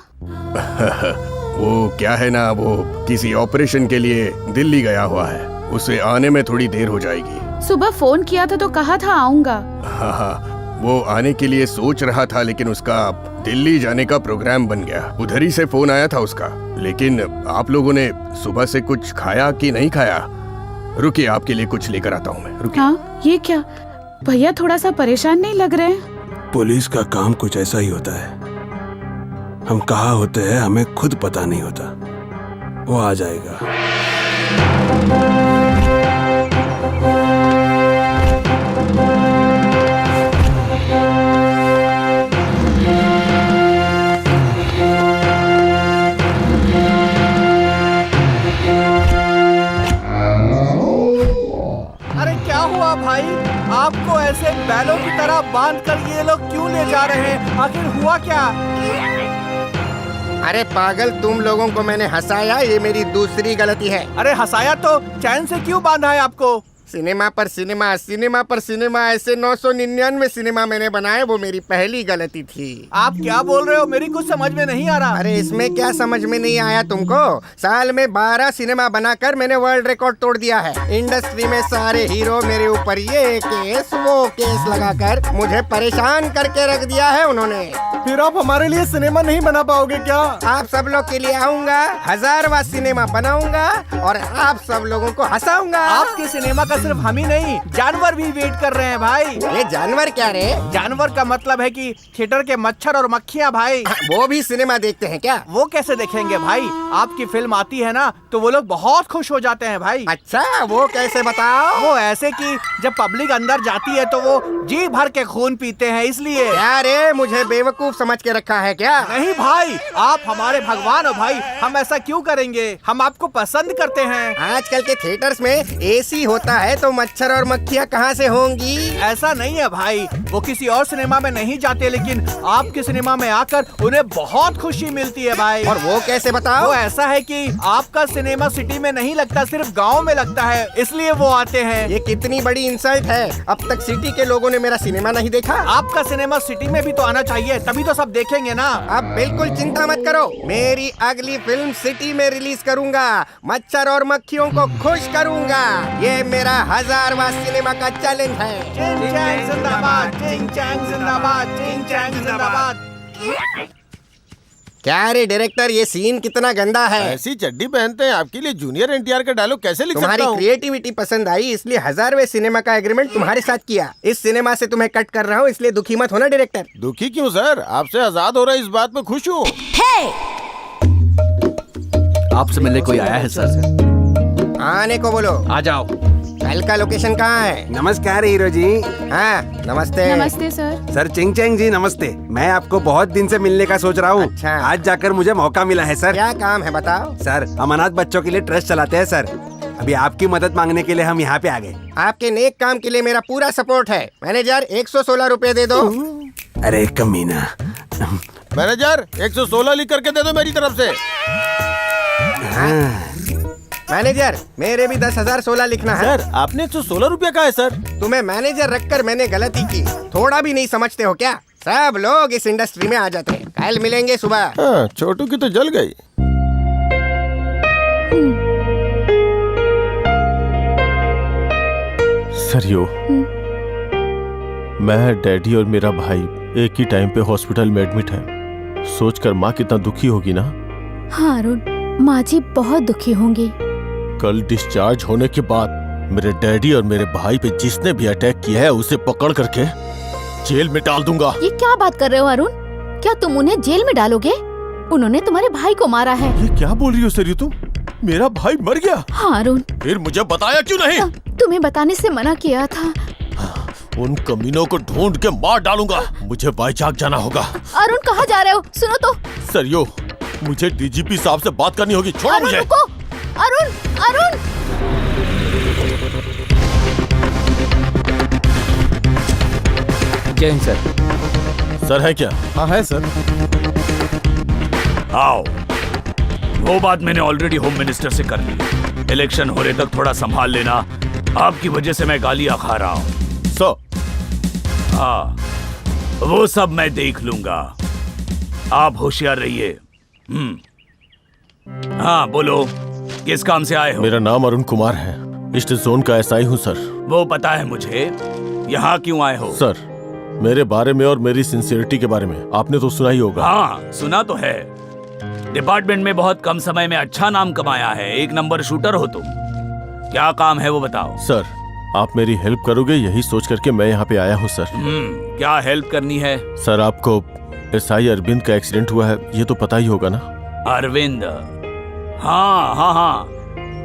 वो क्या है ना, वो किसी ऑपरेशन के लिए दिल्ली गया हुआ है। उसे आने में थोड़ी देर हो जाएगी। सुबह फोन किया था तो कहा था आऊंगा। हाँ, वो आने के लिए सोच रहा था, लेकिन उसका दिल्ली जाने का प्रोग्राम बन गया। उधर ही से फोन आया था उसका। लेकिन आप लोगों ने सुबह से कुछ खाया कि नहीं खाया? रुकिए, आपके लिए कुछ लेकर आता हूँ मैं। रुकिए। हाँ, ये क्या? भैया थोड़ा सा परेशान नहीं लग रहे हैं? पुलिस का काम कुछ ऐसा ही होता है। हम कहाँ होते हैं हमें खुद पता नहीं होता। वो आ जाएगा। अरे क्या हुआ भाई? आपको ऐसे बैलों की तरह बांध कर ये लोग क्यों ले जा रहे हैं? आखिर हुआ क्या? अरे पागल, तुम लोगों को मैंने हंसाया, ये मेरी दूसरी गलती है। अरे हंसाया तो चैन से क्यों बांधा है आपको? सिनेमा पर सिनेमा, सिनेमा पर सिनेमा, ऐसे 999 सिनेमा मैंने बनाए, वो मेरी पहली गलती थी। आप क्या बोल रहे हो? मेरी कुछ समझ में नहीं आ रहा। अरे इसमें क्या समझ में नहीं आया तुमको? साल में 12 सिनेमा बनाकर मैंने वर्ल्ड रिकॉर्ड तोड़ दिया है। इंडस्ट्री में सारे हीरो मेरे ऊपर ये केस वो केस लगाकर मुझे परेशान करके रख दिया है उन्होंने। फिर आप हमारे लिए सिनेमा नहीं बना पाओगे क्या? आप सब लोग के लिए आऊंगा, 1000वां सिनेमा बनाऊंगा और आप सब लोगों को हंसाऊंगा। आपके सिनेमा का सिर्फ हम ही नहीं, जानवर भी वेट कर रहे हैं भाई। ये जानवर क्या रे? जानवर का मतलब है कि थिएटर के मच्छर और मक्खियाँ भाई। वो भी सिनेमा देखते हैं क्या? वो कैसे देखेंगे भाई? आपकी फिल्म आती है ना तो वो लोग बहुत खुश हो जाते हैं भाई। अच्छा, वो कैसे बताओ? वो ऐसे कि जब पब्लिक अंदर जाती है तो वो जी भर के खून पीते हैं, इसलिए। क्या रे, मुझे बेवकूफ समझ के रखा है क्या? नहीं भाई, आप हमारे भगवान हो भाई, हम ऐसा क्यों करेंगे? हम आपको पसंद करते हैं। आजकल के थिएटर्स में एसी होता है तो मच्छर और मक्खियाँ कहाँ से होंगी? ऐसा नहीं है भाई, वो किसी और सिनेमा में नहीं जाते, लेकिन आपके सिनेमा में आकर उन्हें बहुत खुशी मिलती है भाई। और वो कैसे बताओ? वो ऐसा है कि आपका सिनेमा सिटी में नहीं लगता, सिर्फ गांव में लगता है, इसलिए वो आते हैं। ये कितनी बड़ी इंसल्ट है। अब तक सिटी के लोगों ने मेरा सिनेमा नहीं देखा। आपका सिनेमा सिटी में भी तो आना चाहिए, तभी तो सब देखेंगे ना। अब बिल्कुल चिंता मत करो, मेरी अगली फिल्म सिटी में रिलीज करूंगा, मच्छर और मक्खियों को खुश करूंगा। ये मेरा 1000वां सिनेमा का चैलेंज है। चिंग चैंग जिंदाबाद, चिंग चैंग जिंदाबाद, चिंग चैंग जिंदाबाद। क्या रे डायरेक्टर, ये सीन कितना गंदा है। ऐसी चड्डी पहनते हैं, आपके लिए जूनियर एनटीआर का डायलॉग कैसे लिख सकता तुम्हारी हूँ? क्रिएटिविटी पसंद आई, इसलिए 1000वें सिनेमा का एग्रीमेंट तुम्हारे साथ किया। इस सिनेमा से तुम्हें कट कर रहा हूँ, इसलिए दुखी मत होना डायरेक्टर। दुखी क्यों सर? आपसे आजाद हो रहा है, इस बात में खुश हूँ। आपसे मिलने कोई आया है सर? आने को बोलो। आ जाओ। कल का लोकेशन कहाँ है? नमस्कार हीरो जी। हाँ नमस्ते। नमस्ते सर। सर चिंग चैंग जी नमस्ते। मैं आपको बहुत दिन से मिलने का सोच रहा हूँ। अच्छा। आज जाकर मुझे मौका मिला है सर। क्या काम है बताओ। सर हम अनाथ बच्चों के लिए ट्रस्ट चलाते हैं सर। अभी आपकी मदद मांगने के लिए हम यहाँ पे आ गए। आपके नेक काम के लिए मेरा पूरा सपोर्ट है। मैनेजर 116 रुपए दे दो। अरे कमीना। मैनेजर 116 लिख करके दे दो मेरी तरफ से। मैनेजर मेरे भी 10,016 लिखना है। सर आपने 116 रुपया का है सर। तुम्हें मैनेजर रखकर मैंने गलती की, थोड़ा भी नहीं समझते हो क्या? सब लोग इस इंडस्ट्री में आ जाते हैं। कल मिलेंगे सुबह। हाँ, छोटू की तो जल गई। सरियो, मैं, डैडी और मेरा भाई एक ही टाइम पे हॉस्पिटल में एडमिट है। सोचकर माँ कितना दुखी होगी ना। हाँ अरुण, माँ जी बहुत दुखी होंगी। कल डिस्चार्ज होने के बाद मेरे डैडी और मेरे भाई पे जिसने भी अटैक किया है उसे पकड़ करके जेल में डाल दूंगा। ये क्या बात कर रहे हो अरुण? क्या तुम उन्हें जेल में डालोगे? उन्होंने तुम्हारे भाई को मारा है। ये क्या बोल रही हो सरियो तुम? मेरा भाई मर गया? हाँ अरुण। फिर मुझे बताया क्यों नहीं? तुम्हें बताने से मना किया था। उन कमीनों को ढूंढ के मार डालूंगा। मुझे वाईजाग जाना होगा। अरुण कहाँ जा रहे हो? सुनो तो। सरियो, मुझे डीजीपी साहब से बात करनी होगी। छोड़ो मुझे। रुको। अरुण, अरुण। जय हिंद सर। सर है क्या? हाँ है सर। आओ। वो बात मैंने ऑलरेडी होम मिनिस्टर से कर ली। इलेक्शन होने तक थोड़ा संभाल लेना। आपकी वजह से मैं गालियां खा रहा हूँ। हाँ, वो सब मैं देख लूंगा। आप होशियार रहिए। हाँ बोलो, किस काम से आए हो? मेरा नाम अरुण कुमार है। ईस्ट जोन का एसआई हूँ सर। वो पता है मुझे। यहाँ क्यों आए हो? सर, मेरे बारे में और मेरी सिंसियरिटी के बारे में आपने तो सुना ही होगा। हाँ सुना तो है। डिपार्टमेंट में बहुत कम समय में अच्छा नाम कमाया है। एक नंबर शूटर हो तुम। क्या काम है वो बताओ। सर, आप मेरी हेल्प करोगे यही सोच करके मैं यहाँ पे आया हूँ सर। क्या हेल्प करनी है? सर, आपको एसआई अरविंद का एक्सीडेंट हुआ है, ये तो पता ही होगा ना? अरविंद? हाँ हाँ हाँ,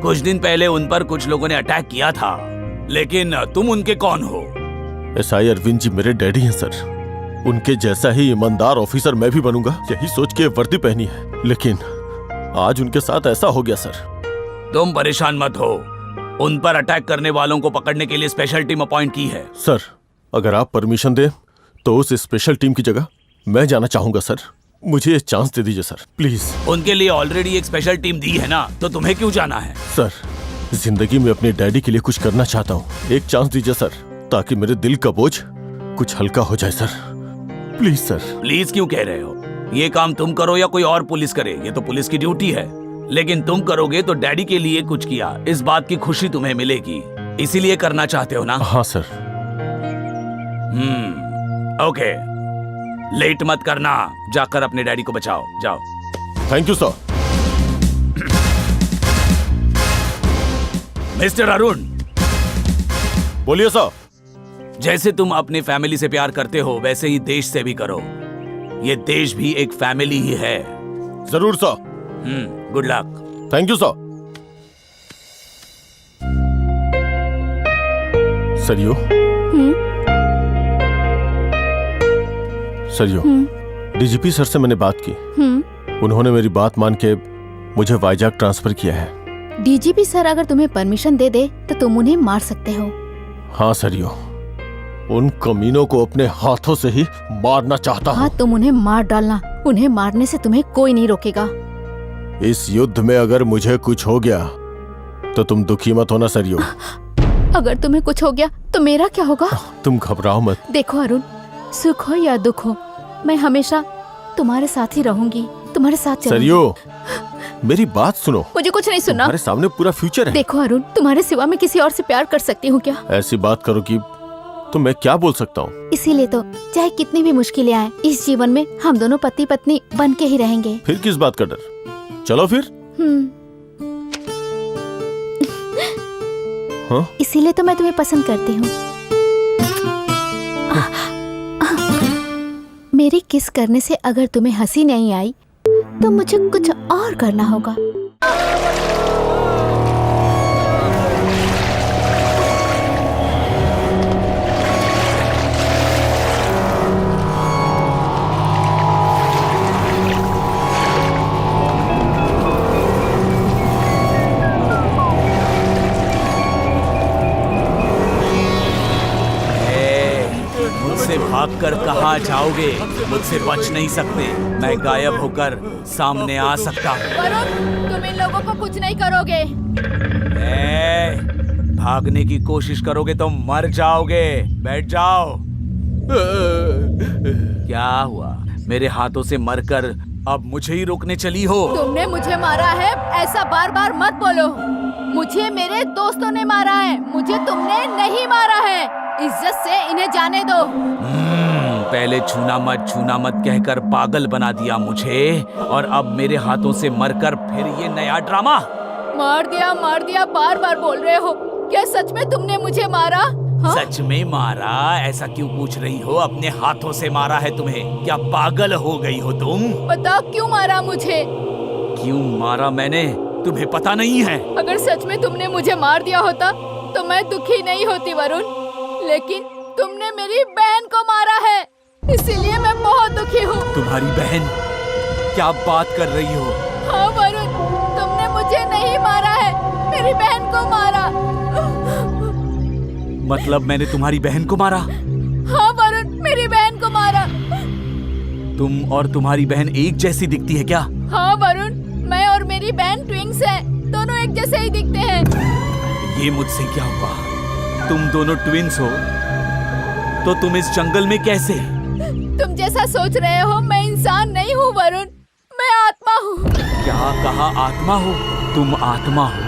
कुछ दिन पहले उन पर कुछ लोगों ने अटैक किया था। लेकिन तुम उनके कौन हो? एसआई अरविंद जी मेरे डैडी हैं सर। उनके जैसा ही ईमानदार ऑफिसर मैं भी बनूंगा, यही सोच के वर्दी पहनी है। लेकिन आज उनके साथ ऐसा हो गया सर। तुम परेशान मत हो। उन पर अटैक करने वालों को पकड़ने के लिए स्पेशल टीम अपॉइंट की है। सर, अगर आप परमिशन दें तो उस स्पेशल टीम की जगह मैं जाना चाहूंगा सर। मुझे ये चांस दे दीजिए सर, प्लीज। उनके लिए ऑलरेडी एक स्पेशल टीम दी है ना, तो तुम्हें क्यों जाना है? सर, जिंदगी में अपने डैडी के लिए कुछ करना चाहता हूँ। एक चांस दीजिए सर, ताकि मेरे दिल का बोझ कुछ हल्का हो जाए सर। Please sir. प्लीज क्यों कह रहे हो? ये काम तुम करो या कोई और पुलिस करे, ये तो पुलिस की ड्यूटी है। लेकिन तुम करोगे तो डैडी के लिए कुछ किया, इस बात की खुशी तुम्हें मिलेगी। इसीलिए करना चाहते हो ना? हाँ सर। ओके, लेट मत करना। जाकर अपने डैडी को बचाओ, जाओ। Thank you sir. Mister Arun. बोलिए सर। जैसे तुम अपनी फैमिली से प्यार करते हो, वैसे ही देश से भी करो। ये देश भी एक फैमिली ही है। जरूर sir. Good luck. Thank you sir. सरियो, सरियो, डीजीपी सर से मैंने बात की। उन्होंने मेरी बात मान के मुझे वाईजाग ट्रांसफर किया है। डीजीपी सर अगर तुम्हें परमिशन दे दे तो तुम उन्हें मार सकते हो। हाँ सरियो, उन कमीनों को अपने हाथों से ही मारना चाहता हूँ। हाँ, तुम उन्हें मार डालना। उन्हें मारने से तुम्हें कोई नहीं रोकेगा। इस युद्ध में अगर मुझे कुछ हो गया तो तुम दुखी मत होना सरियो। अगर तुम्हें कुछ हो गया तो मेरा क्या होगा? तुम घबराओ मत। देखो अरुण, सुख हो या दुख हो, मैं हमेशा तुम्हारे साथ ही रहूंगी, तुम्हारे साथ चलूंगी। सरियो, मेरी बात सुनो। मुझे कुछ नहीं सुनना। तुम्हारे सामने पूरा फ्यूचर है। देखो अरुण, तुम्हारे सिवा मैं किसी और से प्यार कर सकती हूँ क्या? ऐसी बात करो कि तो मैं क्या बोल सकता हूँ। इसीलिए तो चाहे कितनी भी मुश्किलें आए, इस जीवन में हम दोनों पति पत्नी बन के ही रहेंगे। फिर किस बात का डर? चलो फिर। हाँ? इसीलिए तो मैं तुम्हें पसंद करती हूँ। मेरी किस करने से अगर तुम्हें हंसी नहीं आई तो मुझे कुछ और करना होगा। मुझसे भागकर कहाँ जाओगे? मुझसे बच नहीं सकते। मैं गायब होकर सामने आ सकता हूँ। वरुण, तुम इन लोगों को कुछ नहीं करोगे। भागने की कोशिश करोगे तो मर जाओगे। बैठ जाओ। क्या हुआ? मेरे हाथों से मरकर अब मुझे ही रोकने चली हो? तुमने मुझे मारा है, ऐसा बार बार मत बोलो। मुझे मेरे दोस्तों ने मारा है, मुझे तुमने नहीं मारा है। इज्जत से इन्हें जाने दो। पहले छूना मत कहकर पागल बना दिया मुझे, और अब मेरे हाथों से मरकर फिर ये नया ड्रामा। मार दिया बार बार बोल रहे हो। क्या सच में तुमने मुझे मारा? हाँ? सच में मारा? ऐसा क्यों पूछ रही हो? अपने हाथों से मारा है तुम्हें। क्या पागल हो गई हो तुम? बताओ क्यों मारा मुझे? क्यों मारा मैंने? तुम्हें पता नहीं है? अगर सच में तुमने मुझे मार दिया होता तो मैं दुखी नहीं होती वरुण, लेकिन तुमने मेरी बहन को मारा है, इसीलिए मैं बहुत दुखी हूँ। तुम्हारी बहन? क्या बात कर रही हो? हाँ वरुण, तुमने मुझे नहीं मारा है, मेरी बहन को मारा। मतलब मैंने तुम्हारी बहन को मारा? हाँ वरुण, मेरी बहन को मारा। तुम और तुम्हारी बहन एक जैसी दिखती है क्या? हाँ वरुण, मैं और मेरी बहन ट्विंग्स हैं, दोनों एक जैसे ही दिखते हैं। ये मुझसे क्या हुआ? तुम दोनों ट्विंस हो तो तुम इस जंगल में कैसे? तुम जैसा सोच रहे हो मैं इंसान नहीं हूँ वरुण, मैं आत्मा हूँ। क्या कहा? आत्मा हो? तुम आत्मा हो?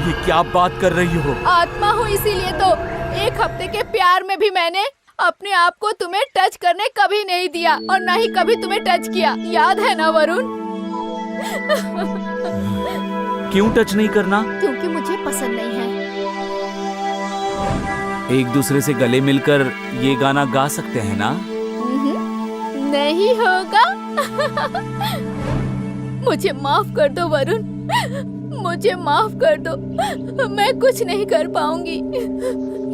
ये क्या बात कर रही हो? आत्मा हूँ, इसीलिए तो एक हफ्ते के प्यार में भी मैंने अपने आप को तुम्हें टच करने कभी नहीं दिया, और ना ही कभी तुम्हें टच किया। याद है ना वरुण? क्यों टच नहीं करना? क्योंकि मुझे पसंद नहीं है। एक दूसरे से गले मिलकर ये गाना गा सकते हैं ना? नहीं होगा। मुझे माफ कर दो वरुण, मुझे माफ कर दो, मैं कुछ नहीं कर पाऊंगी।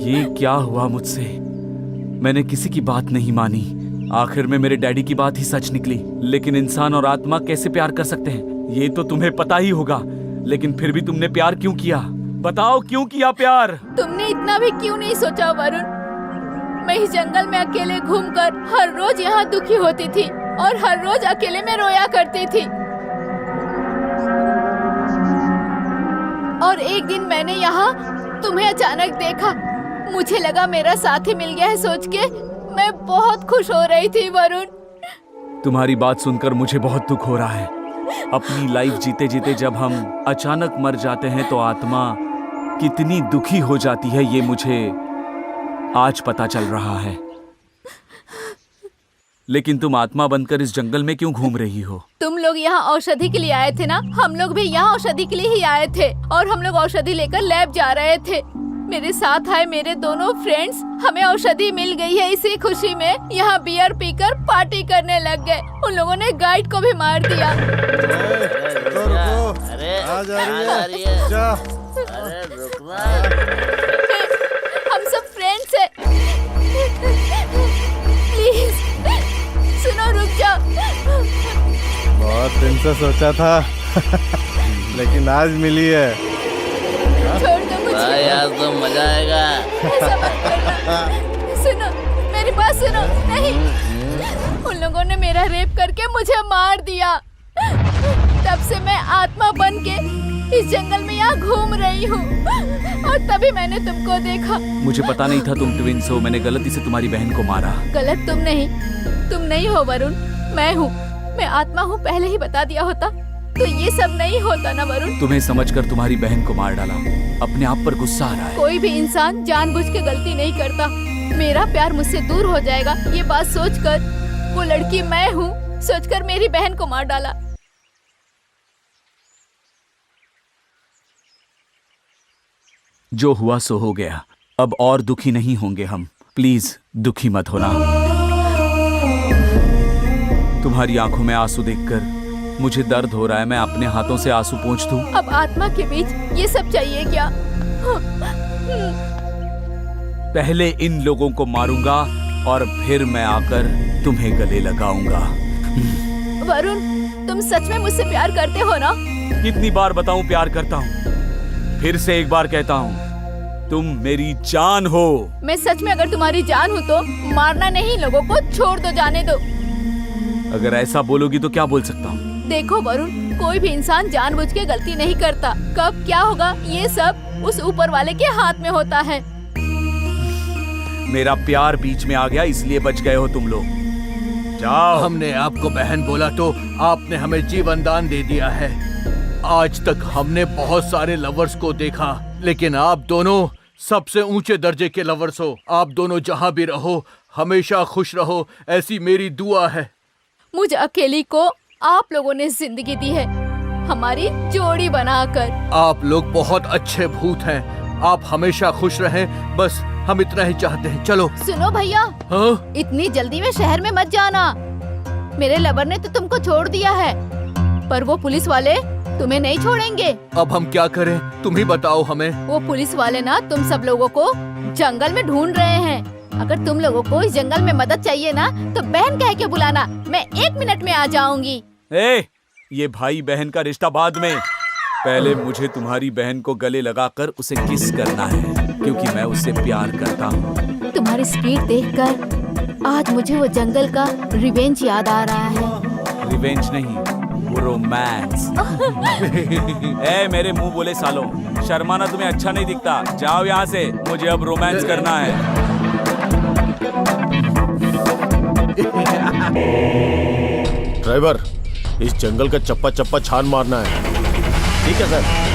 ये क्या हुआ मुझसे? मैंने किसी की बात नहीं मानी। आखिर में मेरे डैडी की बात ही सच निकली। लेकिन इंसान और आत्मा कैसे प्यार कर सकते हैं, ये तो तुम्हें पता ही होगा। लेकिन फिर भी तुमने प्यार क्यों किया? बताओ क्यों किया प्यार? तुमने इतना भी क्यों नहीं सोचा वरुण? मैं इस जंगल में अकेले घूमकर हर रोज यहाँ दुखी होती थी, और हर रोज अकेले में रोया करती थी। और एक दिन मैंने यहाँ तुम्हें अचानक देखा, मुझे लगा मेरा साथी मिल गया है। सोच के मैं बहुत खुश हो रही थी वरुण। तुम्हारी बात सुनकर मुझे बहुत दुख हो रहा है। अपनी लाइफ जीते जीते जब हम अचानक मर जाते हैं तो आत्मा कितनी दुखी हो जाती है, ये मुझे आज पता चल रहा है। लेकिन तुम आत्मा बनकर इस जंगल में क्यों घूम रही हो? तुम लोग यहाँ औषधि के लिए आए थे ना? हम लोग भी यहाँ औषधि के लिए ही आए थे, और हम लोग औषधि लेकर लैब जा रहे थे। मेरे साथ आए मेरे दोनों फ्रेंड्स, हमें औषधि मिल गई है, इसी खुशी में यहाँ बियर पीकर पार्टी करने लग गए। उन लोगों ने गाइड को भी मार दिया। हम सब फ्रेंड्स हैं। प्लीज सुनो, रुक जाओ। बहुत दिन से सोचा था लेकिन आज मिली है। छोड़ दो मुझे। आज तो मजा आएगा। ऐसा मत करना। सुनो, मेरी बात सुनो। नहीं, उन लोगों ने मेरा रेप करके मुझे मार दिया। तब से मैं आत्मा बन के इस जंगल में यहाँ घूम रही हूँ, और तभी मैंने तुमको देखा। मुझे पता नहीं था तुम ट्विंस हो। मैंने गलती से तुम्हारी बहन को मारा। गलत तुम नहीं हो वरुण, मैं हूँ। मैं आत्मा हूँ, पहले ही बता दिया होता तो ये सब नहीं होता ना वरुण। तुम्हें समझकर तुम्हारी बहन को मार डाला। अपने आप पर गुस्सा आ रहा है। कोई भी इंसान जानबूझ के गलती नहीं करता। मेरा प्यार मुझसे दूर हो जाएगा, ये बात सोचकर, वो लड़की मैं हूँ सोचकर मेरी बहन को मार डाला। जो हुआ सो हो गया। अब और दुखी नहीं होंगे हम। प्लीज दुखी मत होना। तुम्हारी आंखों में आंसू देखकर मुझे दर्द हो रहा है। मैं अपने हाथों से आंसू पोंछ दूं? अब आत्मा के बीच ये सब चाहिए क्या? पहले इन लोगों को मारूंगा और फिर मैं आकर तुम्हें गले लगाऊंगा। वरुण, तुम सच में मुझसे प्यार करते हो ना? कितनी बार बताऊं प्यार करता हूं? फिर से एक बार कहता हूं, तुम मेरी जान हो। मैं सच में अगर तुम्हारी जान हूँ तो मारना नहीं, लोगों को छोड़ दो, जाने दो। अगर ऐसा बोलोगी तो क्या बोल सकता हूँ? देखो वरुण, कोई भी इंसान जानबूझ के गलती नहीं करता। कब क्या होगा ये सब उस ऊपर वाले के हाथ में होता है। मेरा प्यार बीच में आ गया, इसलिए बच गए हो तुम लोग। जाओ। हमने आपको बहन बोला तो आपने हमें जीवन दान दे दिया है। आज तक हमने बहुत सारे लवर्स को देखा, लेकिन आप दोनों सबसे ऊंचे दर्जे के लवर्स हो। आप दोनों जहाँ भी रहो हमेशा खुश रहो, ऐसी मेरी दुआ है। मुझे अकेली को आप लोगों ने जिंदगी दी है, हमारी जोड़ी बनाकर। आप लोग बहुत अच्छे भूत हैं। आप हमेशा खुश रहें, बस हम इतना ही चाहते हैं। चलो। सुनो भैया, हाँ? इतनी जल्दी में शहर में मत जाना। मेरे लवर ने तो तुमको छोड़ दिया है, पर वो पुलिस वाले तुम्हें नहीं छोड़ेंगे। अब हम क्या करें, तुम ही बताओ हमें। वो पुलिस वाले ना तुम सब लोगों को जंगल में ढूंढ रहे हैं। अगर तुम लोगों को इस जंगल में मदद चाहिए ना तो बहन कह के बुलाना, मैं 1 मिनट में आ जाऊंगी। ये भाई बहन का रिश्ता बाद में, पहले मुझे तुम्हारी बहन को गले लगाकर उसे किस करना है, क्योंकि मैं उससे प्यार करता हूँ। तुम्हारी स्पीड देखकर आज मुझे वो जंगल का रिवेंज याद आ रहा है। रिवेंज नहीं, वो रोमांस। मेरे मुंह बोले सालों, शर्माना तुम्हें अच्छा नहीं दिखता। जाओ यहाँ से, मुझे अब रोमांस करना है। ड्राइवर, इस जंगल का चप्पा चप्पा छान मारना है। ठीक है सर।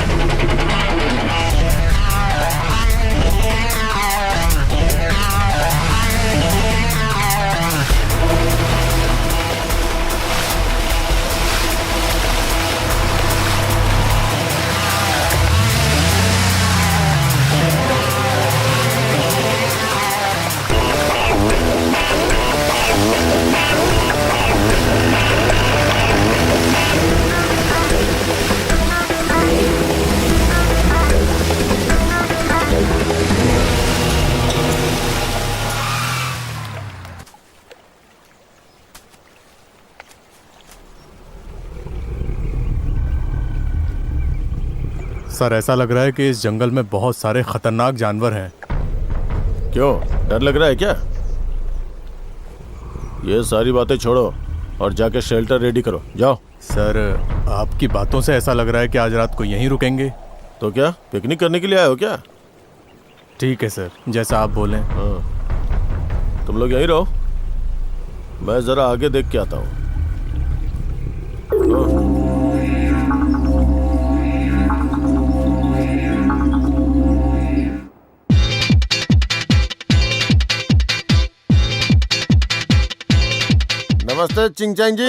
सर, ऐसा लग रहा है कि इस जंगल में बहुत सारे खतरनाक जानवर हैं। क्यों, डर लग रहा है क्या? ये सारी बातें छोड़ो और जाके शेल्टर रेडी करो, जाओ। सर, आपकी बातों से ऐसा लग रहा है कि आज रात को यहीं रुकेंगे। तो क्या पिकनिक करने के लिए आए हो क्या? ठीक है सर, जैसा आप बोलें। हाँ, तुम लोग यहीं रहो, मैं जरा आगे देख के आता हूँ। नमस्ते चिंगचैंग जी।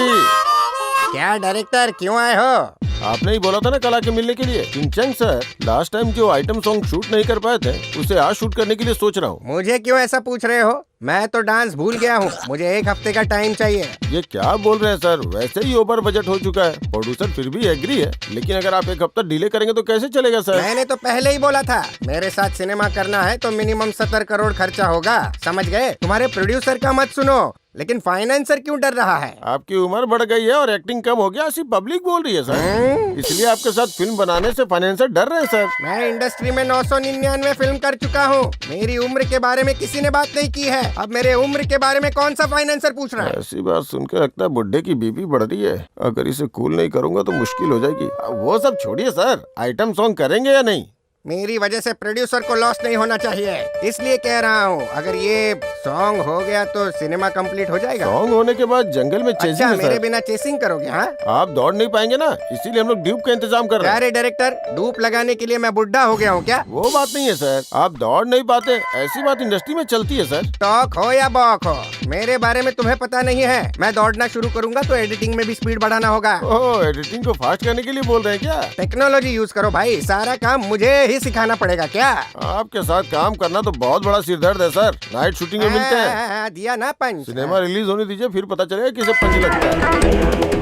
क्या डायरेक्टर, क्यों आए हो? आपने ही बोला था ना कल आके मिलने के लिए। चिंगचैंग सर, लास्ट टाइम जो आइटम सॉन्ग शूट नहीं कर पाए थे उसे आज शूट करने के लिए सोच रहा हूँ। मुझे क्यों ऐसा पूछ रहे हो? मैं तो डांस भूल गया हूँ, मुझे 1 हफ्ते का टाइम चाहिए। ये क्या बोल रहे हैं सर, वैसे ही ओवर बजट हो चुका है। प्रोड्यूसर फिर भी एग्री है, लेकिन अगर आप 1 हफ्ता डिले करेंगे तो कैसे चलेगा सर? मैंने तो पहले ही बोला था, मेरे साथ सिनेमा करना है तो मिनिमम 70 करोड़ खर्चा होगा, समझ गए? तुम्हारे प्रोड्यूसर का मत सुनो, लेकिन फाइनेंसर क्यों डर रहा है? आपकी उम्र बढ़ गई है और एक्टिंग कम हो गया, ऐसी पब्लिक बोल रही है सर। इसलिए आपके साथ फिल्म बनाने से फाइनेंसर डर रहे हैं सर। मैं इंडस्ट्री में 999 फिल्म कर चुका हूँ, मेरी उम्र के बारे में किसी ने बात नहीं की है। अब मेरे उम्र के बारे में कौन सा फाइनेंसर पूछ रहा है? ऐसी बात सुनकर लगता है बुड्ढे की बीपी बढ़ रही है। अगर इसे कूल नहीं करूंगा तो मुश्किल हो जाएगी। वो सब छोड़िए सर, आइटम सॉन्ग करेंगे या नहीं? मेरी वजह से प्रोड्यूसर को लॉस नहीं होना चाहिए, इसलिए कह रहा हूँ। अगर ये सॉन्ग हो गया तो सिनेमा कंप्लीट हो जाएगा। सॉन्ग होने के बाद जंगल में चेसिंग अच्छा, है मेरे सर। बिना चेसिंग करोगे? हाँ, आप दौड़ नहीं पाएंगे ना, इसीलिए हम लोग ड्यूब का इंतजाम कर रहे हैं। अरे डायरेक्टर, डूप लगाने के लिए मैं बुढ़ा हो गया हूँ क्या? वो बात नहीं है सर, आप दौड़ नहीं पाते, ऐसी बात इंडस्ट्री में चलती है सर। टॉक हो या बॉक हो, मेरे बारे में तुम्हें पता नहीं है। मैं दौड़ना शुरू करूंगा तो एडिटिंग में भी स्पीड बढ़ाना होगा। ओह, एडिटिंग को फास्ट करने के लिए बोल रहे हैं क्या? टेक्नोलॉजी यूज करो भाई, सारा काम मुझे ही सिखाना पड़ेगा क्या? आपके साथ काम करना तो बहुत बड़ा सिरदर्द है सर। नाइट शूटिंग में मिलते हैं। दिया ना पंच। सिनेमा रिलीज होने दीजिए, फिर पता चलेगा किसे पंच लगता है।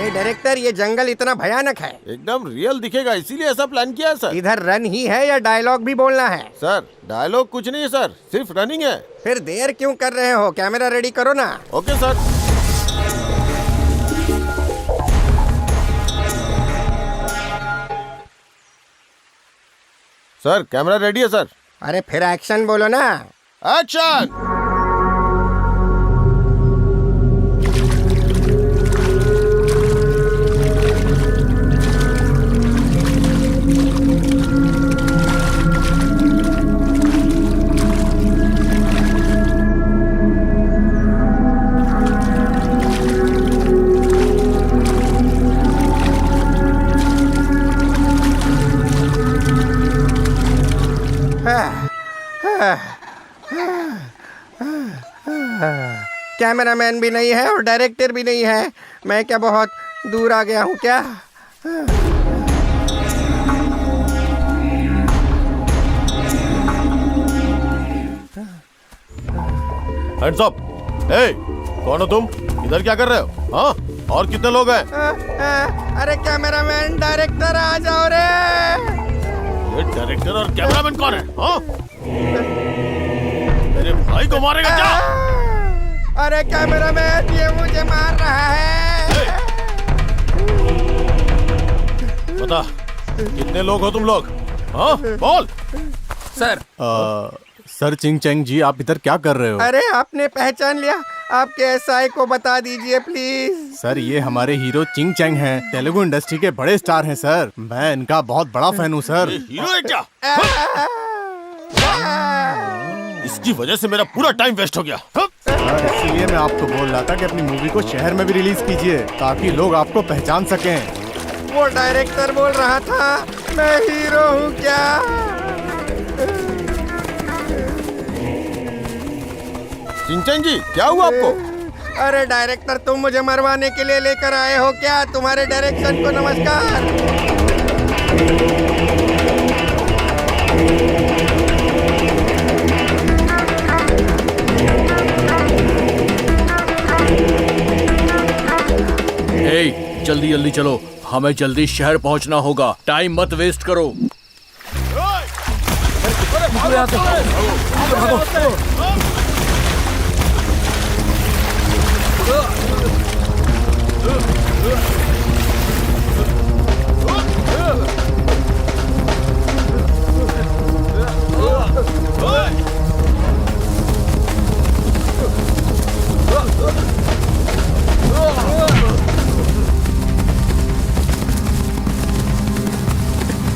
अरे डायरेक्टर, ये जंगल इतना भयानक है। एकदम रियल दिखेगा, इसीलिए ऐसा प्लान किया है सर। इधर रन ही है या डायलॉग भी बोलना है? सर डायलॉग कुछ नहीं है सर, सिर्फ रनिंग है। फिर देर क्यों कर रहे हो? कैमरा रेडी करो ना। Okay sir. Sir camera ready है सर। अरे फिर एक्शन बोलो ना। एक्शन। कैमरामैन भी नहीं है और डायरेक्टर भी नहीं है। मैं क्या बहुत दूर आ गया हूँ क्या? Hands up. ए, कौन हो तुम? इधर क्या कर रहे हो? हाँ, और कितने लोग हैं? अरे कैमरामैन, डायरेक्टर आ जाओ रे। ये डायरेक्टर और कैमरामैन कौन है? हाँ? मेरे भाई को मारेगा क्या? अरे कैमरामैन, ये मुझे मार रहा है। बता, कितने लोग हो तुम लोग? हाँ, बोल। सर सर चिंग चैंग जी, आप इधर क्या कर रहे हो? अरे आपने पहचान लिया? आपके एसआई को बता दीजिए प्लीज। सर ये हमारे हीरो चिंग चैंग हैं, तेलुगु इंडस्ट्री के बड़े स्टार हैं सर। मैं इनका बहुत बड़ा फैन हूँ सर। हीरो है क्या? इसकी वजह से मेरा पूरा टाइम वेस्ट हो गया। इसलिए मैं आपको बोल रहा था कि अपनी मूवी को शहर में भी रिलीज कीजिए ताकि लोग आपको पहचान सकें। वो डायरेक्टर बोल रहा था मैं हीरो हूँ क्या? चिंचन जी, क्या हुआ आपको? अरे डायरेक्टर, तुम मुझे मरवाने के लिए लेकर आए हो क्या? तुम्हारे डायरेक्शन को नमस्कार। जल्दी जल्दी चलो, हमें जल्दी शहर पहुंचना होगा। टाइम मत वेस्ट करो।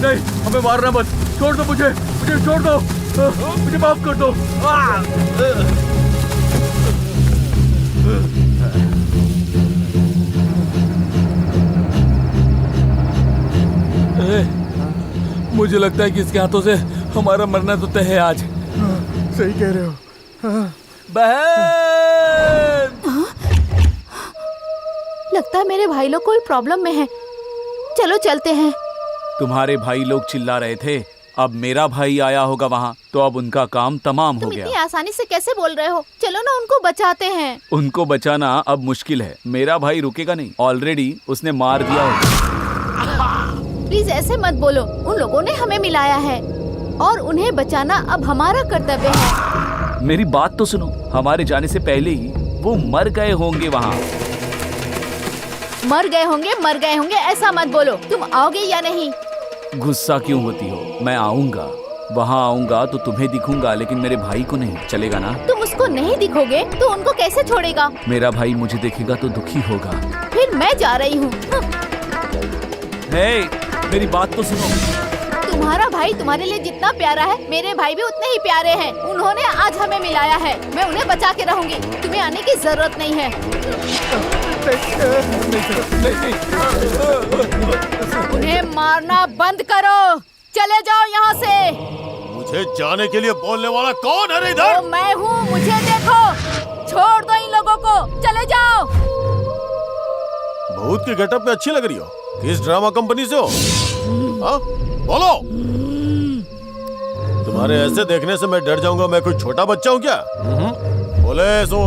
नहीं, हमें मारना मत। छोड़ दो मुझे छोड़ दो। मुझे माफ कर दो। मुझे लगता है कि इसके हाथों से हमारा मरना तो तय है आज। सही कह रहे हो। बहन! लगता है मेरे भाई लोग कोई प्रॉब्लम में है। चलो चलते हैं। तुम्हारे भाई लोग चिल्ला रहे थे, अब मेरा भाई आया होगा वहाँ, तो अब उनका काम तमाम हो तुम गया। इतनी आसानी से कैसे बोल रहे हो? चलो ना, उनको बचाते हैं। उनको बचाना अब मुश्किल है। मेरा भाई रुकेगा नहीं, ऑलरेडी उसने मार दिया होगा। प्लीज ऐसे मत बोलो। उन लोगों ने हमें मिलाया है और उन्हें बचाना अब हमारा कर्तव्य है। मेरी बात तो सुनो, हमारे जाने से पहले ही वो मर गए होंगे वहाँ। मर गए होंगे ऐसा मत बोलो। तुम आओगे या नहीं? गुस्सा क्यों होती हो? मैं आऊंगा, वहाँ आऊंगा तो तुम्हें दिखूंगा, लेकिन मेरे भाई को नहीं। चलेगा ना? तुम उसको नहीं दिखोगे तो उनको कैसे छोड़ेगा? मेरा भाई मुझे देखेगा तो दुखी होगा। फिर मैं जा रही हूँ। मेरी बात तो सुनो। तुम्हारा भाई तुम्हारे लिए जितना प्यारा है, मेरे भाई भी उतने ही प्यारे हैं। उन्होंने आज हमें मिलाया है। मैं उन्हें बचा के रहूंगी। तुम्हें आने की जरूरत नहीं है। उन्हें मारना बंद करो। चले जाओ यहाँ से। मुझे जाने के लिए बोलने वाला कौन है इधर? तो मैं हूँ, मुझे देखो। छोड़ दो इन लोगों को, चले जाओ। भूत की गेटअप में अच्छी लग रही हो। किस ड्रामा कंपनी से हो? हाँ? बोलो। तुम्हारे ऐसे देखने से मैं डर जाऊंगा। मैं कोई छोटा बच्चा हूँ क्या? बोले सो।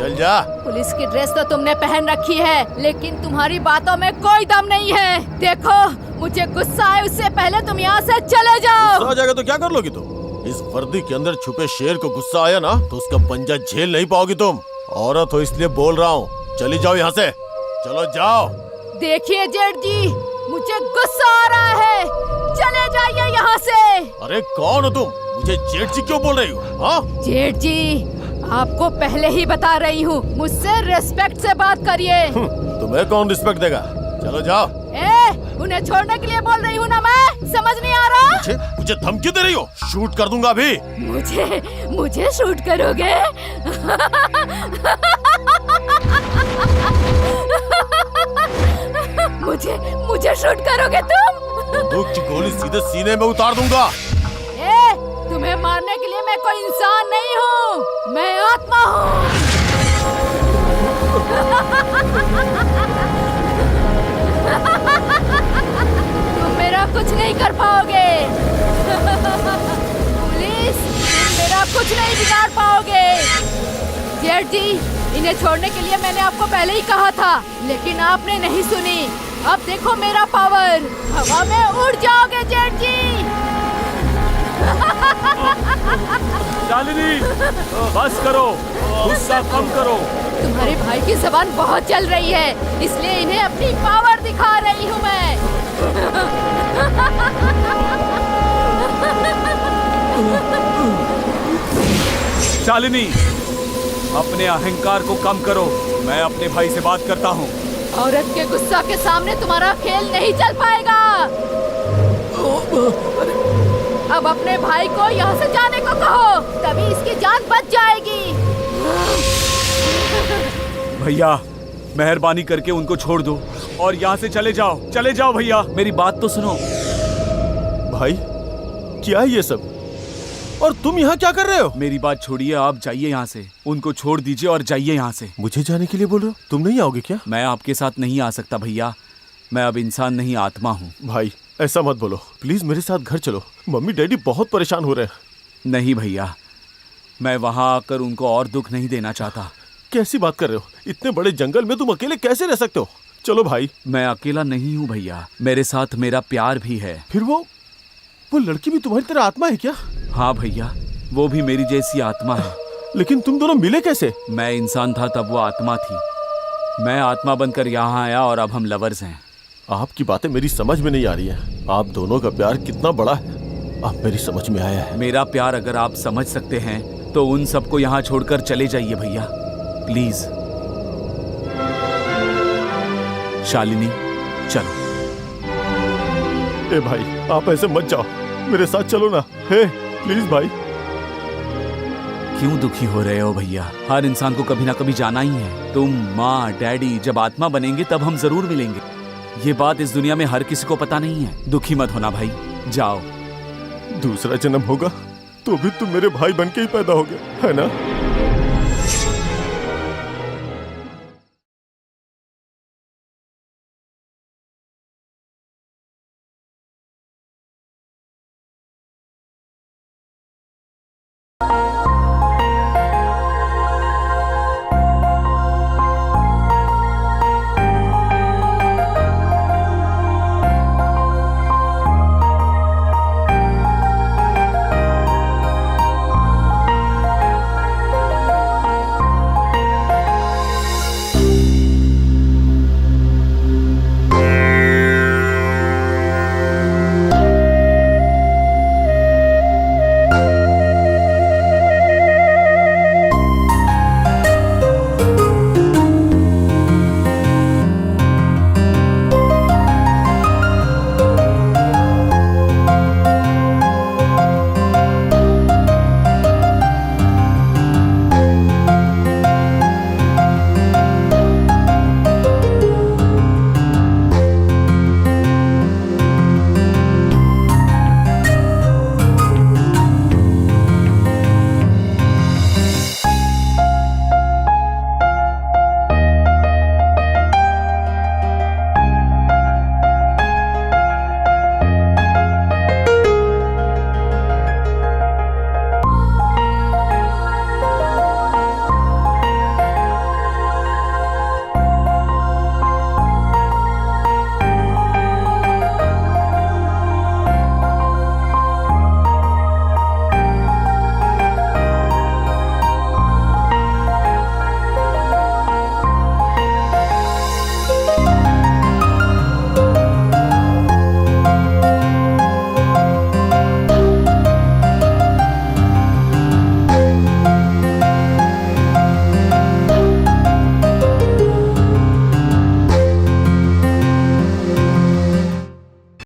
चल जा। पुलिस की ड्रेस तो तुमने पहन रखी है, लेकिन तुम्हारी बातों में कोई दम नहीं है। देखो, मुझे गुस्सा आए उससे पहले तुम यहाँ से चले जाओ। आ जाएगा तो क्या कर लोगी तुम? इस वर्दी के अंदर छुपे शेर को गुस्सा आया ना तो उसका पंजा झेल नहीं पाओगी तुम। औरत हो इसलिए बोल रहा हूँ, चली जाओ यहाँ से, चलो जाओ। देखिए जेठ जी, मुझे गुस्सा आ रहा है, चले जाइए यहाँ से। अरे कौन हो तुम? मुझे जेठ जी क्यों बोल रही हो? हाँ जेठ जी, आपको पहले ही बता रही हूँ, मुझसे रिस्पेक्ट से बात करिए। तुम्हें कौन रिस्पेक्ट देगा? चलो जाओ। उन्हें छोड़ने के लिए बोल रही हूँ ना मैं, समझ नहीं आ रहा? मुझे धमकी दे रही हो? शूट कर दूंगा अभी। मुझे शूट करोगे? मुझे शूट करोगे तुम? बंदूक की गोली सीधे सीने में उतार दूंगा। तुम्हें मारने के लिए मैं कोई इंसान नहीं हूँ, मैं आत्मा हूँ। तुम मेरा कुछ नहीं कर पाओगे। पुलिस, तुम मेरा कुछ नहीं बिगाड़ पाओगे। जेठ जी, इन्हें छोड़ने के लिए मैंने आपको पहले ही कहा था, लेकिन आपने नहीं सुनी। अब देखो मेरा पावर, हवा में उड़ जाओगे जेठ जी। शालिनी, बस करो, गुस्सा कम करो। तुम्हारे भाई की जबान बहुत चल रही है, इसलिए इन्हें अपनी पावर दिखा रही हूँ मैं। शालिनी, अपने अहंकार को कम करो, मैं अपने भाई से बात करता हूँ। औरत के गुस्सा के सामने तुम्हारा खेल नहीं चल पाएगा। अब अपने भाई को यहाँ से जाने को कहो, तभी इसकी जान बच जाएगी। भैया, मेहरबानी करके उनको छोड़ दो और यहाँ से चले जाओ भैया, मेरी बात तो सुनो। भाई, क्या है ये सब? और तुम यहाँ क्या कर रहे हो? मेरी बात छोड़िए, आप जाइए यहाँ से, उनको छोड़ दीजिए और जाइए यहाँ से। मुझे जाने के लिए बोल रहे हो? तुम नहीं आओगे क्या? मैं आपके साथ नहीं आ सकता भैया, मैं अब इंसान नहीं आत्मा हूँ। भाई ऐसा मत बोलो, प्लीज मेरे साथ घर चलो, मम्मी डैडी बहुत परेशान हो रहे हैं। नहीं भैया, मैं वहाँ आकर उनको और दुख नहीं देना चाहता। कैसी बात कर रहे हो? इतने बड़े जंगल में तुम अकेले कैसे रह सकते हो? चलो भाई। मैं अकेला नहीं हूँ भैया, मेरे साथ मेरा प्यार भी है। फिर वो लड़की भी तुम्हारी तरह आत्मा है क्या? हाँ भैया, वो भी मेरी जैसी आत्मा है। लेकिन तुम दोनों मिले कैसे? मैं इंसान था तब वो आत्मा थी, मैं आत्मा बनकर यहाँ आया और अब हम लवर्स हैं। आपकी बातें मेरी समझ में नहीं आ रही है। आप दोनों का प्यार कितना बड़ा है अब मेरी समझ में आया है। मेरा प्यार अगर आप समझ सकते हैं तो उन सबको यहाँ छोड़कर चले जाइए भैया, प्लीज। शालिनी, चलो। ए भाई, आप ऐसे मत जाओ, मेरे साथ चलो ना। हे प्लीज भाई। क्यों दुखी हो रहे हो भैया? हर इंसान को कभी ना कभी जाना ही है। तुम, माँ, डैडी जब आत्मा बनेंगे तब हम जरूर मिलेंगे। ये बात इस दुनिया में हर किसी को पता नहीं है। दुखी मत होना भाई, जाओ। दूसरा जन्म होगा तो भी तुम मेरे भाई बन के ही पैदा होगे, है ना?